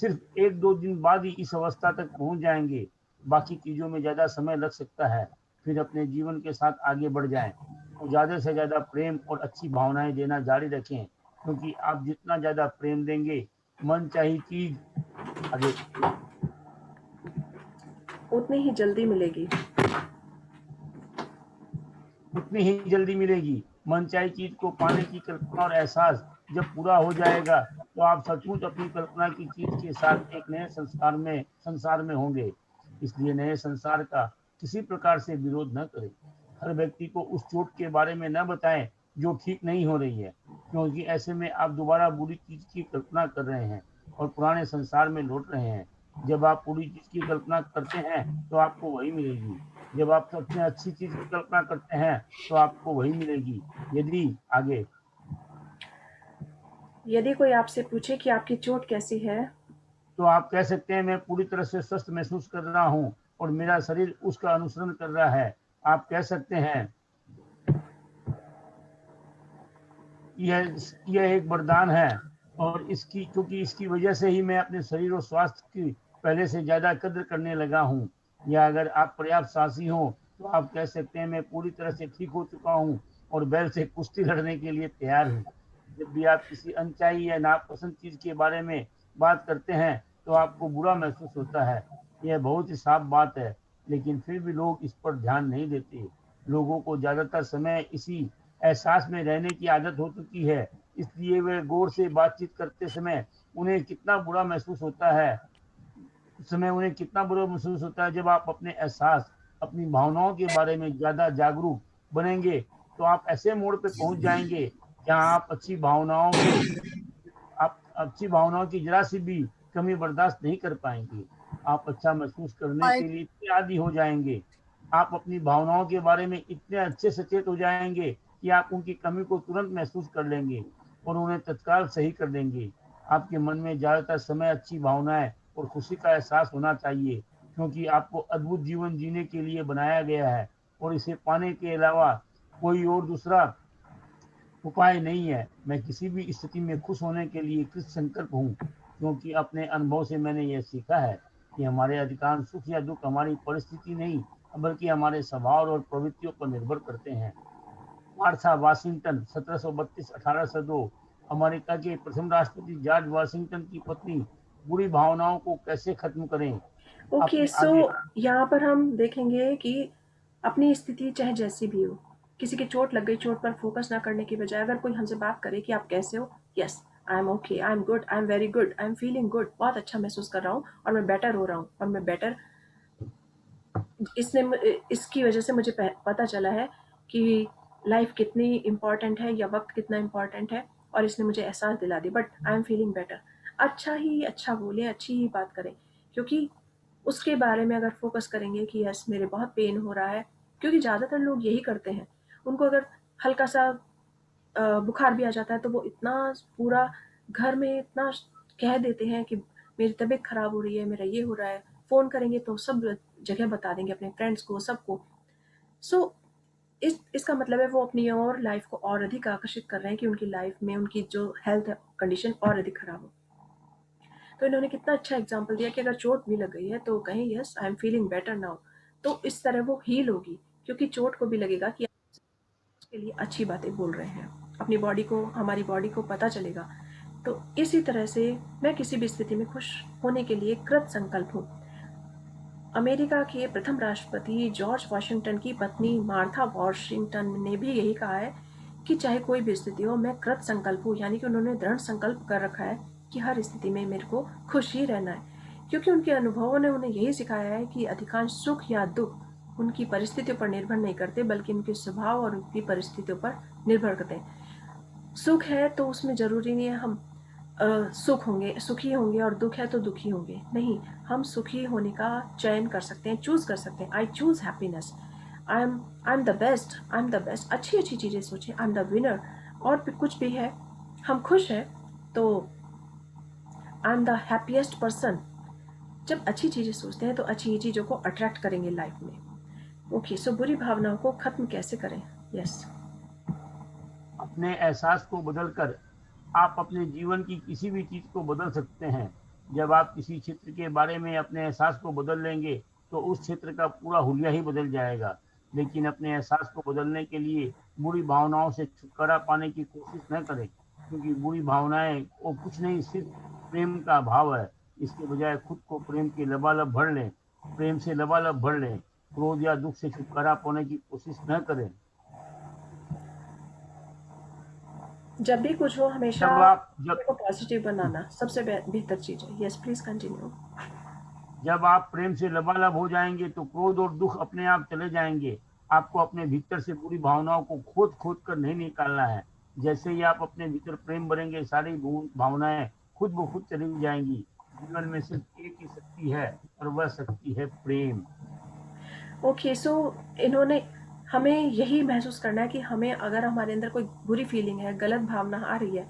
सिर्फ 1-2 दिन बाद ही इस अवस्था तक पहुंच जाएंगे, बाकी चीजों में ज्यादा समय लग सकता है। फिर अपने जीवन के साथ आगे बढ़ जाएं और ज्यादा से ज्यादा प्रेम और अच्छी भावनाएं देना जारी रखें, क्योंकि आप जितना ज्यादा प्रेम देंगे, मन चाही चीज आगे उतनी ही जल्दी मिलेगी। उतनी ही जल्दी मिलेगी। मनचाही चीज को पाने की कल्पना और एहसास जब पूरा हो जाएगा तो आप सचमुच अपनी कल्पना की चीज के साथ एक नए संसार में होंगे। इसलिए नए संसार का किसी प्रकार से विरोध न करें। हर व्यक्ति को उस चोट के बारे में न बताएं जो ठीक नहीं हो रही है, क्योंकि ऐसे में आप दोबारा बुरी चीज की कल्पना कर रहे हैं और पुराने संसार में लौट रहे हैं। जब आप बुरी चीज की कल्पना करते हैं तो आपको वही मिलेगी। जब आप सबसे अच्छी चीज की कल्पना करते हैं तो आपको वही मिलेगी। यदि आगे यदि कोई आपसे पूछे कि आपकी चोट कैसी है, तो आप कह सकते हैं, मैं पूरी तरह से स्वस्थ महसूस कर रहा हूँ और मेरा शरीर उसका अनुसरण कर रहा है। आप कह सकते हैं, यह एक वरदान है, और इसकी क्योंकि इसकी वजह से ही मैं अपने शरीर और स्वास्थ्य की पहले से ज्यादा कद्र करने लगा हूँ। या अगर आप पर्याप्त साहसी हो तो आप कह सकते हैं, मैं पूरी तरह से ठीक हो चुका हूँ और बैल से कुश्ती लड़ने के लिए तैयार हूँ। जब भी आप किसी अनचाही या नापसंद चीज के बारे में बात करते हैं तो आपको बुरा महसूस होता है। यह बहुत ही साफ बात है, लेकिन फिर भी लोग इस पर ध्यान नहीं देते। लोगों को ज्यादातर समय इसी एहसास में रहने की आदत हो चुकी है, इसलिए वे गौर से बातचीत करते समय उन्हें कितना बुरा महसूस होता है जब आप अपने एहसास, अपनी भावनाओं के बारे में ज्यादा जागरूक बनेंगे तो आप ऐसे मोड़ पे पहुंच जाएंगे जहां आप अच्छी भावनाओं की जरा सी भी कमी बर्दाश्त नहीं कर पाएंगे। आप अच्छा महसूस करने I के लिए इतने आदी हो जाएंगे, आप अपनी भावनाओं के बारे में इतने अच्छे सचेत हो जाएंगे कि आप उनकी कमी को तुरंत महसूस कर लेंगे और उन्हें तत्काल सही कर देंगे। आपके मन में ज्यादातर समय अच्छी भावनाएं और खुशी का एहसास होना चाहिए, क्योंकि आपको अद्भुत जीवन जीने के लिए बनाया गया है और इसे पाने के अलावा कोई और दूसरा उपाय नहीं है। मैं किसी भी स्थिति में खुश होने के लिए कृत संकल्प हूँ, क्योंकि अपने अनुभव से मैंने यह सीखा है कि हमारे अधिकांश सुख या दुख हमारी परिस्थिति नहीं बल्कि हमारे स्वभाव और प्रवृत्तियों पर निर्भर करते हैं। मार्था वाशिंगटन 1732-1802, अमेरिका के प्रथम राष्ट्रपति जॉर्ज वाशिंगटन की पत्नी। बुरी भावनाओं को कैसे खत्म करें। ओके। अपने सो आगे यहाँ पर हम देखेंगे कि अपनी स्थिति चाहे जैसी भी हो, किसी की चोट लग गई, चोट पर फोकस ना करने की बजाय अगर कोई हमसे बात करे कि आप कैसे हो, yes, I am okay, I am good, I am very good, I am feeling good, बहुत अच्छा महसूस कर रहा हूँ और मैं बेटर हो रहा हूँ और मैं बेटर, इसकी वजह से मुझे पता चला है कि लाइफ कितनी इम्पॉर्टेंट है या वक्त कितना इम्पॉर्टेंट है, और इसने मुझे एहसास दिला दी, but I am feeling better. अच्छा ही अच्छा बोलें, अच्छी ही बात करें, क्योंकि उसके बारे में अगर फोकस करेंगे कि यस मेरे बहुत पेन हो रहा है, क्योंकि ज़्यादातर लोग यही करते हैं। उनको अगर हल्का सा बुखार भी आ जाता है तो वो इतना पूरा घर में इतना कह देते हैं कि मेरी तबीयत खराब हो रही है, मेरा ये हो रहा है। फ़ोन करेंगे तो सब जगह बता देंगे अपने फ्रेंड्स को, सबको। सो इसका मतलब है वो अपनी और लाइफ को और अधिक आकर्षित कर रहे हैं कि उनकी लाइफ में उनकी जो हेल्थ कंडीशन और अधिक खराब हो। तो इन्होंने कितना अच्छा एग्जाम्पल दिया कि अगर चोट भी लग गई है तो कहें yes I am feeling better now. तो इस तरह वो हील होगी, क्योंकि चोट को भी लगेगा कि आप उसके लिए अच्छी बातें बोल रहे हैं। अपनी बॉडी को, हमारी बॉडी को पता चलेगा। तो इसी तरह से मैं किसी भी स्थिति में खुश होने के लिए कृत संकल्प हूँ। अमेरिका के प्रथम राष्ट्रपति जॉर्ज वॉशिंगटन की पत्नी मार्था वॉशिंगटन ने भी यही कहा है कि चाहे कोई भी स्थिति हो, मैं कृत संकल्प हूँ, यानी कि उन्होंने दृढ़ संकल्प कर रखा है कि हर स्थिति में मेरे को खुश ही रहना है, क्योंकि उनके अनुभवों ने उन्हें यही सिखाया है कि अधिकांश सुख या दुख उनकी परिस्थितियों पर निर्भर नहीं करते, बल्कि उनके स्वभाव और उनकी परिस्थितियों पर निर्भर करते हैं। सुख है तो उसमें ज़रूरी नहीं है हम सुखी होंगे और दुख है तो दुखी होंगे, नहीं। हम सुखी होने का चयन कर सकते हैं, चूज़ कर सकते हैं। I choose happiness, I am the best, I am the best. अच्छी अच्छी चीज़ें सोचें, आई एम द विनर। और भी कुछ भी है, हम खुश हैं तो I am the happiest person. जब अच्छी चीज़ें सोचते हैं तो अच्छी चीज़ों को अट्रैक्ट करेंगे लाइफ में। ओके, सो बुरी भावनाओं को ख़त्म कैसे करें? यस। अपने एहसास को बदलकर आप अपने जीवन की किसी भी चीज को बदल सकते हैं। जब आप किसी क्षेत्र के बारे में अपने एहसास को बदल लेंगे तो उस क्षेत्र का पूरा हुलिया ही बदल जाएगा। लेकिन अपने एहसास को बदलने के लिए बुरी भावनाओं से छुटकारा पाने की कोशिश न करें, क्योंकि बुरी भावनाएं वो कुछ नहीं, सिर्फ प्रेम का अभाव है। इसके बजाय खुद को प्रेम के लबालब भर लें, प्रेम से लबालब भर लें। क्रोध या दुख से छुटकारा पाने की कोशिश न करें। जब भी कुछ हो हमेशा जब को पॉजिटिव बनाना सबसे बेहतर चीज़ है। Yes, please continue. जब आप प्रेम से लबालब हो जाएंगे तो क्रोध और दुख अपने आप चले जाएंगे। आपको अपने भीतर से बुरी भावनाओं को खोद खोद कर नहीं निकालना है। जैसे ही आप अपने भीतर प्रेम भरेंगे, सारी भावनाएं खुद ब खुद चली जाएंगी। जीवन में सिर्फ एक ही शक्ति है और वह शक्ति है प्रेम। ओके, सो इन्होंने हमें यही महसूस करना है कि हमें अगर हमारे अंदर कोई बुरी फीलिंग है, गलत भावना आ रही है,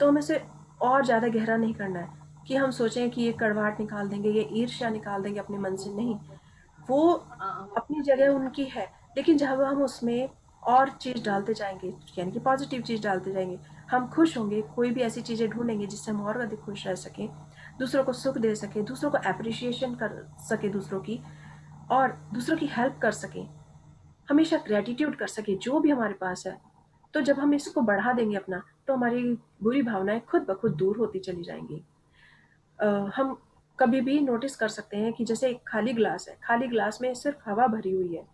तो हमें इसे और ज़्यादा गहरा नहीं करना है कि हम सोचें कि ये कड़वाहट निकाल देंगे, ये ईर्ष्या निकाल देंगे अपने मन से। नहीं, वो अपनी जगह उनकी है, लेकिन जब हम उसमें और चीज़ डालते जाएंगे, यानी कि पॉजिटिव चीज़ डालते जाएंगे, हम खुश होंगे। कोई भी ऐसी चीज़ें ढूंढेंगे जिससे हम और अधिक खुश रह सकें, दूसरों को सुख दे सकें, दूसरों को अप्रिशिएशन कर सके दूसरों की, और दूसरों की हेल्प कर सकें, हमेशा ग्रैटिट्यूड कर सकें जो भी हमारे पास है। तो जब हम इसको बढ़ा देंगे अपना, तो हमारी बुरी भावनाएं खुद ब खुद दूर होती चली जाएंगी। हम कभी भी नोटिस कर सकते हैं कि जैसे एक खाली ग्लास है, खाली ग्लास में सिर्फ हवा भरी हुई है,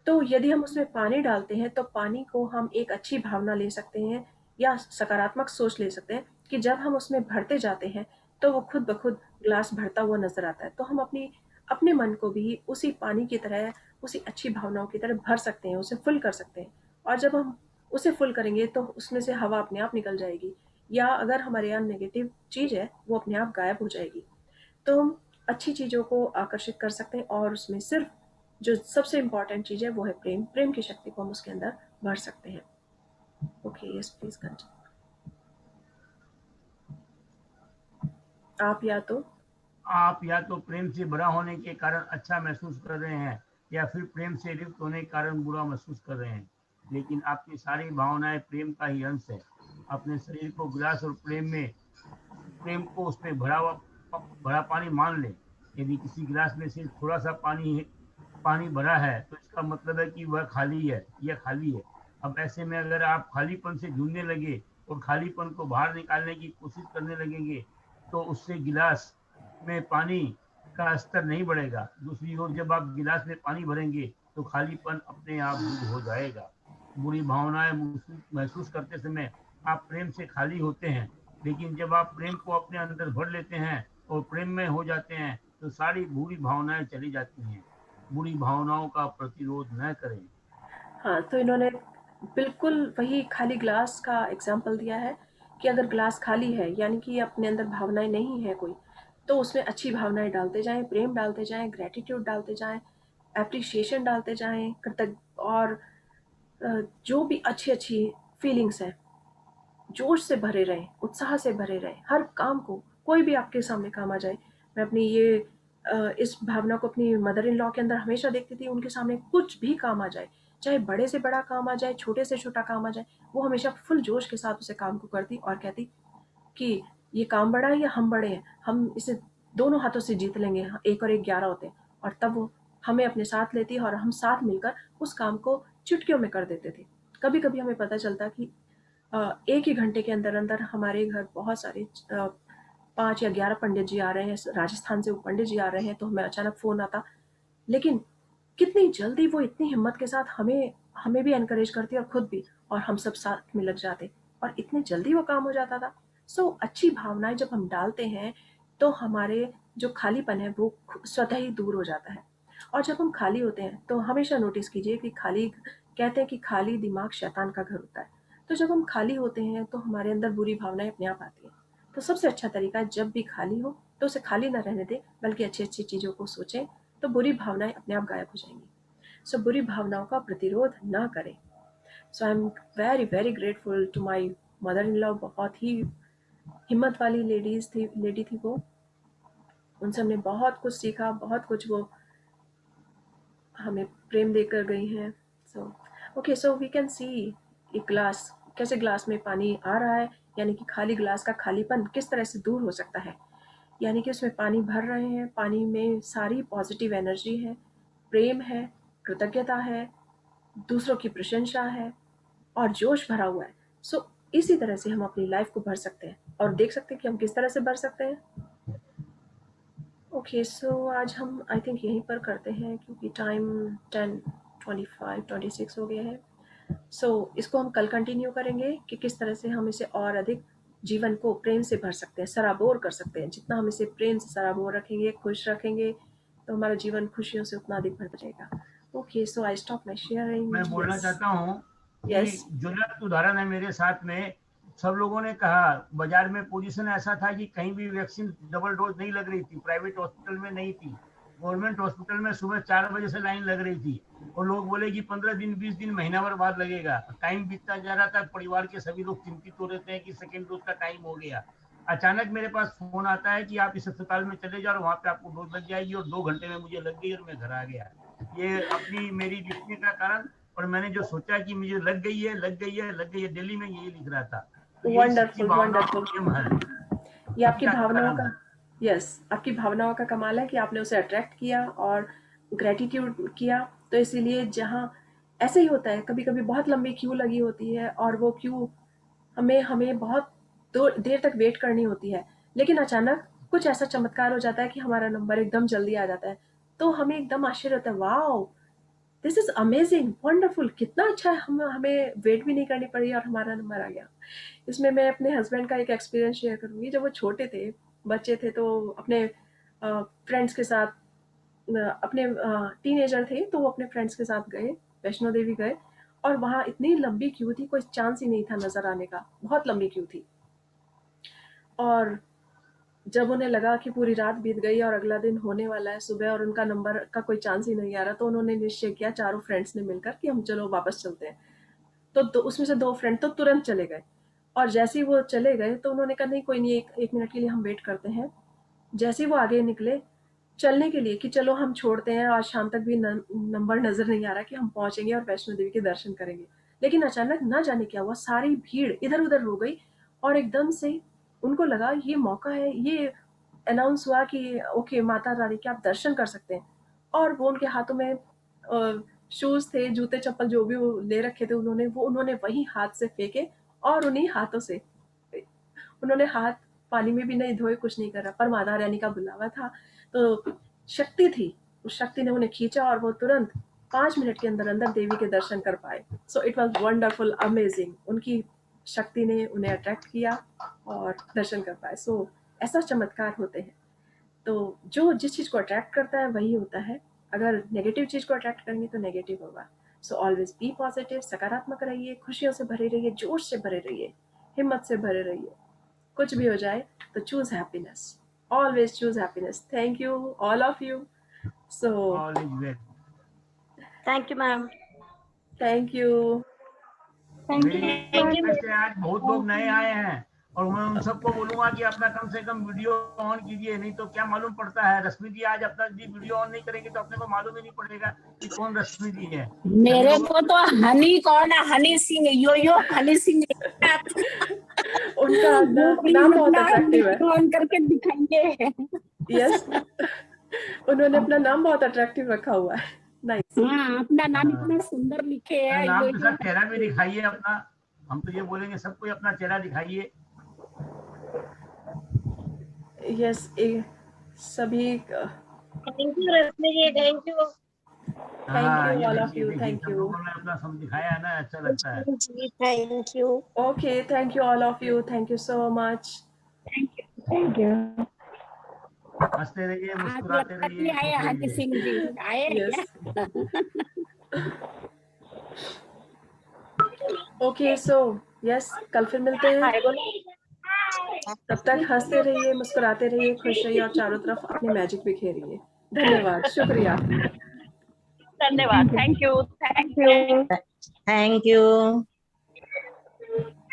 तो यदि हम उसमें पानी डालते हैं तो पानी को हम एक अच्छी भावना ले सकते हैं या सकारात्मक सोच ले सकते हैं कि जब हम उसमें भरते जाते हैं तो वो खुद ब खुद ग्लास भरता हुआ नजर आता है। तो हम अपने मन को भी उसी पानी की तरह, उसी अच्छी भावनाओं की तरह भर सकते हैं, उसे फुल कर सकते हैं। और जब हम उसे फुल करेंगे तो उसमें से हवा अपने आप निकल जाएगी, या अगर हमारे यहाँ नेगेटिव चीज़ है वो अपने आप गायब हो जाएगी। तो हम अच्छी चीज़ों को आकर्षित कर सकते हैं, और उसमें सिर्फ जो सबसे इम्पॉर्टेंट चीज़ है वो है प्रेम। प्रेम की शक्ति को हम उसके अंदर भर सकते हैं। Okay, yes, please continue. आप या तो प्रेम से भरा होने के कारण अच्छा महसूस कर रहे हैं, या फिर प्रेम से रिक्त होने के कारण बुरा महसूस कर रहे हैं। लेकिन आपकी सारी भावनाएं प्रेम का ही अंश है। अपने शरीर को गिलास और प्रेम को उसमें भरा पानी मान लें। यदि किसी गिलास में सिर्फ थोड़ा सा पानी भरा है तो इसका मतलब है कि वह खाली है या खाली है। अब ऐसे में अगर आप खालीपन से जूझने लगे और खालीपन को बाहर निकालने की कोशिश करने लगेंगे तो उससे गिलास में पानी का स्तर नहीं बढ़ेगा। दूसरी ओर जब आप गिलास में पानी भरेंगे तो खालीपन अपने आप दूर हो जाएगा। बुरी भावनाएं महसूस करते समय आप प्रेम से खाली होते हैं, लेकिन जब आप प्रेम को अपने अंदर भर लेते हैं और प्रेम में हो जाते हैं तो सारी बुरी भावनाएं चली जाती हैं। बुरी भावनाओं का प्रतिरोध न करें। हाँ, तो इन्होंने बिल्कुल वही खाली ग्लास का एग्जाम्पल दिया है कि अगर ग्लास खाली है, यानी कि अपने अंदर भावनाएं नहीं है कोई, तो उसमें अच्छी भावनाएं डालते जाएं, प्रेम डालते जाएं, ग्रेटिट्यूड डालते जाएं, एप्रिशिएशन डालते जाएं, कृतज्ञ, और जो भी अच्छी अच्छी फीलिंग्स हैं, जोश से भरे रहें, उत्साह से भरे रहें, हर काम को, कोई भी आपके सामने काम आ जाए। मैं अपनी इस भावना को अपनी मदर इन लॉ के अंदर हमेशा देखती थी। उनके सामने कुछ भी काम आ जाए, चाहे बड़े से बड़ा काम आ जाए, छोटे से छोटा काम आ जाए, वो हमेशा फुल जोश के साथ उसे काम को करती और कहती कि ये काम बड़ा है या हम बड़े हैं, हम इसे दोनों हाथों से जीत लेंगे, 1 और 1 11 होते हैं। और तब वो हमें अपने साथ लेती और हम साथ मिलकर उस काम को चुटकियों में कर देते थे। कभी कभी हमें पता चलता कि 1 ही घंटे के अंदर अंदर हमारे घर बहुत सारे 5 या 11 पंडित जी आ रहे हैं, राजस्थान से वो पंडित जी आ रहे हैं, तो हमें अचानक फ़ोन आता। लेकिन कितनी जल्दी वो इतनी हिम्मत के साथ हमें हमें भी एनकरेज करती और खुद भी, और हम सब साथ में लग जाते और इतनी जल्दी वो काम हो जाता था। सो अच्छी भावनाएं जब हम डालते हैं तो हमारे जो खालीपन है वो स्वतः ही दूर हो जाता है। और जब हम खाली होते हैं तो हमेशा नोटिस कीजिए कि खाली, कहते हैं कि खाली दिमाग शैतान का घर होता है। तो जब हम खाली होते हैं तो हमारे अंदर बुरी भावनाएं अपने आप आती हैं। तो सबसे अच्छा तरीका है, जब भी खाली हो तो उसे खाली ना रहने दें, बल्कि अच्छी अच्छी चीज़ों को सोचें, तो बुरी भावनाएं अपने आप गायब हो जाएंगी। सो बुरी भावनाओं का प्रतिरोध ना करें। So I am very very grateful to my mother in law. बहुत ही हिम्मत वाली लेडी थी वो। उनसे हमने बहुत कुछ सीखा, बहुत कुछ वो हमें प्रेम देकर गई हैं। So okay, so we can see एक ग्लास, कैसे ग्लास में पानी आ रहा है, यानी कि खाली ग्लास का खालीपन किस तरह से दूर हो सकता है। यानी कि उसमें पानी भर रहे हैं, पानी में सारी पॉजिटिव एनर्जी है, प्रेम है, कृतज्ञता है, दूसरों की प्रशंसा है और जोश भरा हुआ है। सो इसी तरह से हम अपनी लाइफ को भर सकते हैं और देख सकते हैं कि हम किस तरह से भर सकते हैं। ओके, सो आज हम आई थिंक यहीं पर करते हैं, क्योंकि टाइम 10:25-26 हो गया है। सो इसको हम कल कंटिन्यू करेंगे कि किस तरह से हम इसे और अधिक जीवन को प्रेम से भर सकते हैं, सराबोर कर सकते हैं। जितना हम इसे प्रेम से सराबोर रखेंगे, खुश रखेंगे, तो हमारा जीवन खुशियों से उतना अधिक भर जाएगा। Okay, so I stop my sharing. मैं बोलना चाहता हूँ यस। कि ज्वलंत उदाहरण है मेरे साथ में। सब लोगों ने कहा, बाजार में पोजीशन ऐसा था कि कहीं भी वैक्सीन डबल डोज नहीं लग रही थी, प्राइवेट हॉस्पिटल में नहीं थी। गवर्नमेंट हॉस्पिटल में सुबह 4 बजे से लाइन लग रही थी और लोग बोले कि 15 दिन 20 दिन महीना भर बाद लगेगा। टाइम बीतता जा रहा था, परिवार के सभी लोग चिंतित हो रहते हैं कि सेकेंड डोज का टाइम हो गया। अचानक मेरे पास फोन आता है कि आप इस अस्पताल में चले जाओ और वहां पे आपको डोज लग जाएगी, और 2 घंटे में मुझे लग गई और मैं घर आ गया। ये अपनी मेरी लिखने का कारण, और मैंने जो सोचा कि मुझे लग गई है, लग गई है, लग गई है, दिल्ली में यही लिख रहा था। तो यही सच्ची वंडरफुल भावना वंडरफुल। प्रेम है। ये आपकी क्या भावनाओं कारण का, है? यस, आपकी भावनाओं का कमाल है कि आपने उसे अट्रैक्ट किया और ग्रेटिट्यूड किया। तो इसीलिए जहाँ ऐसे ही होता है, कभी कभी बहुत लंबी क्यू लगी होती है और वो क्यू हमें हमें बहुत देर तक वेट करनी होती है, लेकिन अचानक कुछ ऐसा चमत्कार हो जाता है कि हमारा नंबर एकदम जल्दी आ जाता है। तो हमें एकदम आश्चर्य होता है, wow, this is amazing, wonderful, कितना अच्छा है, हमें वेट भी नहीं करनी पड़ी और हमारा नंबर आ गया। इसमें मैं अपने हस्बैंड का एक एक्सपीरियंस शेयर करूंगी। जब वो छोटे थे, बच्चे थे, तो अपने फ्रेंड्स के साथ, अपने टीनेजर थे, तो वो अपने फ्रेंड्स के साथ गए, वैष्णो देवी गए, और वहाँ इतनी लंबी क्यू थी, कोई चांस ही नहीं था नजर आने का, बहुत लंबी क्यू थी। और जब उन्हें लगा कि पूरी रात बीत गई और अगला दिन होने वाला है सुबह और उनका नंबर का कोई चांस ही नहीं आ रहा, तो उन्होंने निश्चय किया, चारों फ्रेंड्स ने मिलकर, कि हम चलो वापस चलते हैं। तो उसमें से 2 फ्रेंड तो तुरंत चले गए, और जैसे ही वो चले गए तो उन्होंने कहा, नहीं कोई नहीं, एक मिनट के लिए हम वेट करते हैं। जैसे ही वो आगे निकले चलने के लिए कि चलो हम छोड़ते हैं, आज शाम तक भी नंबर नजर नहीं आ रहा कि हम पहुंचेंगे और वैष्णो देवी के दर्शन करेंगे, लेकिन अचानक ना जाने क्या हुआ, सारी भीड़ इधर उधर हो गई और एकदम से उनको लगा ये मौका है, ये अनाउंस हुआ कि ओके, माता रानी के आप दर्शन कर सकते हैं। और वो उनके हाथों में शूज थे, जूते चप्पल जो भी वो ले रखे थे, उन्होंने वही हाथ से फेंके और उन्हीं हाथों से उन्होंने हाथ पानी में भी नहीं धोए, कुछ नहीं करा, पर माता रानी का बुलावा था, तो शक्ति थी, उस शक्ति ने उन्हें खींचा और वो तुरंत 5 मिनट के अंदर अंदर देवी के दर्शन कर पाए। So it was wonderful, amazing, उनकी शक्ति ने उन्हें अट्रैक्ट किया और दर्शन कर पाए। सो ऐसा चमत्कार होते हैं। तो जो जिस चीज़ को अट्रैक्ट करता है वही होता है। अगर नेगेटिव चीज़ को अट्रैक्ट करेंगे तो नेगेटिव होगा। सो ऑलवेज बी पॉजिटिव, सकारात्मक रहिए, खुशियों से भरे रहिए, जोश से भरे रहिए, हिम्मत से भरे रहिए। कुछ भी हो जाए तो choose happiness, always choose happiness. Thank you all of you. So all is well. Thank you, ma'am. Thank you. मेरी रिक्वेस्ट है, आज बहुत लोग नए आए हैं और मैं उन सबको बोलूंगा कि अपना कम से कम वीडियो ऑन कीजिए, नहीं तो क्या मालूम पड़ता है। रश्मि जी आज अपना वीडियो ऑन नहीं करेंगे तो अपने को मालूम ही नहीं पड़ेगा कि कौन रश्मि जी है। मेरे को तो हनी कौन है, हनी सिंह, यो हनी सिंह उनका नाम बहुत अट्रैक्टिव है। ऑन करके दिखाइए। यस, उन्होंने अपना नाम बहुत अट्रैक्टिव रखा हुआ है। नाइस। हाँ, अपना नाम इतना सुंदर लिखे है। नाम के साथ चेहरा भी दिखाइए अपना। हम तो ये बोलेंगे सबको अपना चेहरा दिखाइए। यस, सभी thank you Rashmi ji, thank you. Thank you all of देखिए, यू, देखिए, थैंक सब यू। लोगों ने अपना सब दिखाया है ना, अच्छा लगता है। Thank you. Okay, thank you all of you, thank you so much. Thank you. हंसते रहिए, आज मुस्कुराते लगता रहिए, नहीं आए हनी सिंह जी, आए यस। क्या? ओके, सो यस, कल फिर मिलते हैं। तब तक हंसते रहिए, मुस्कुराते रहिए, खुश रहिए और चारों तरफ अपनी मैजिक बिखेरिए। धन्यवाद, शुक्रिया। धन्यवाद, thank you, thank you, thank you.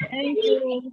Thank you.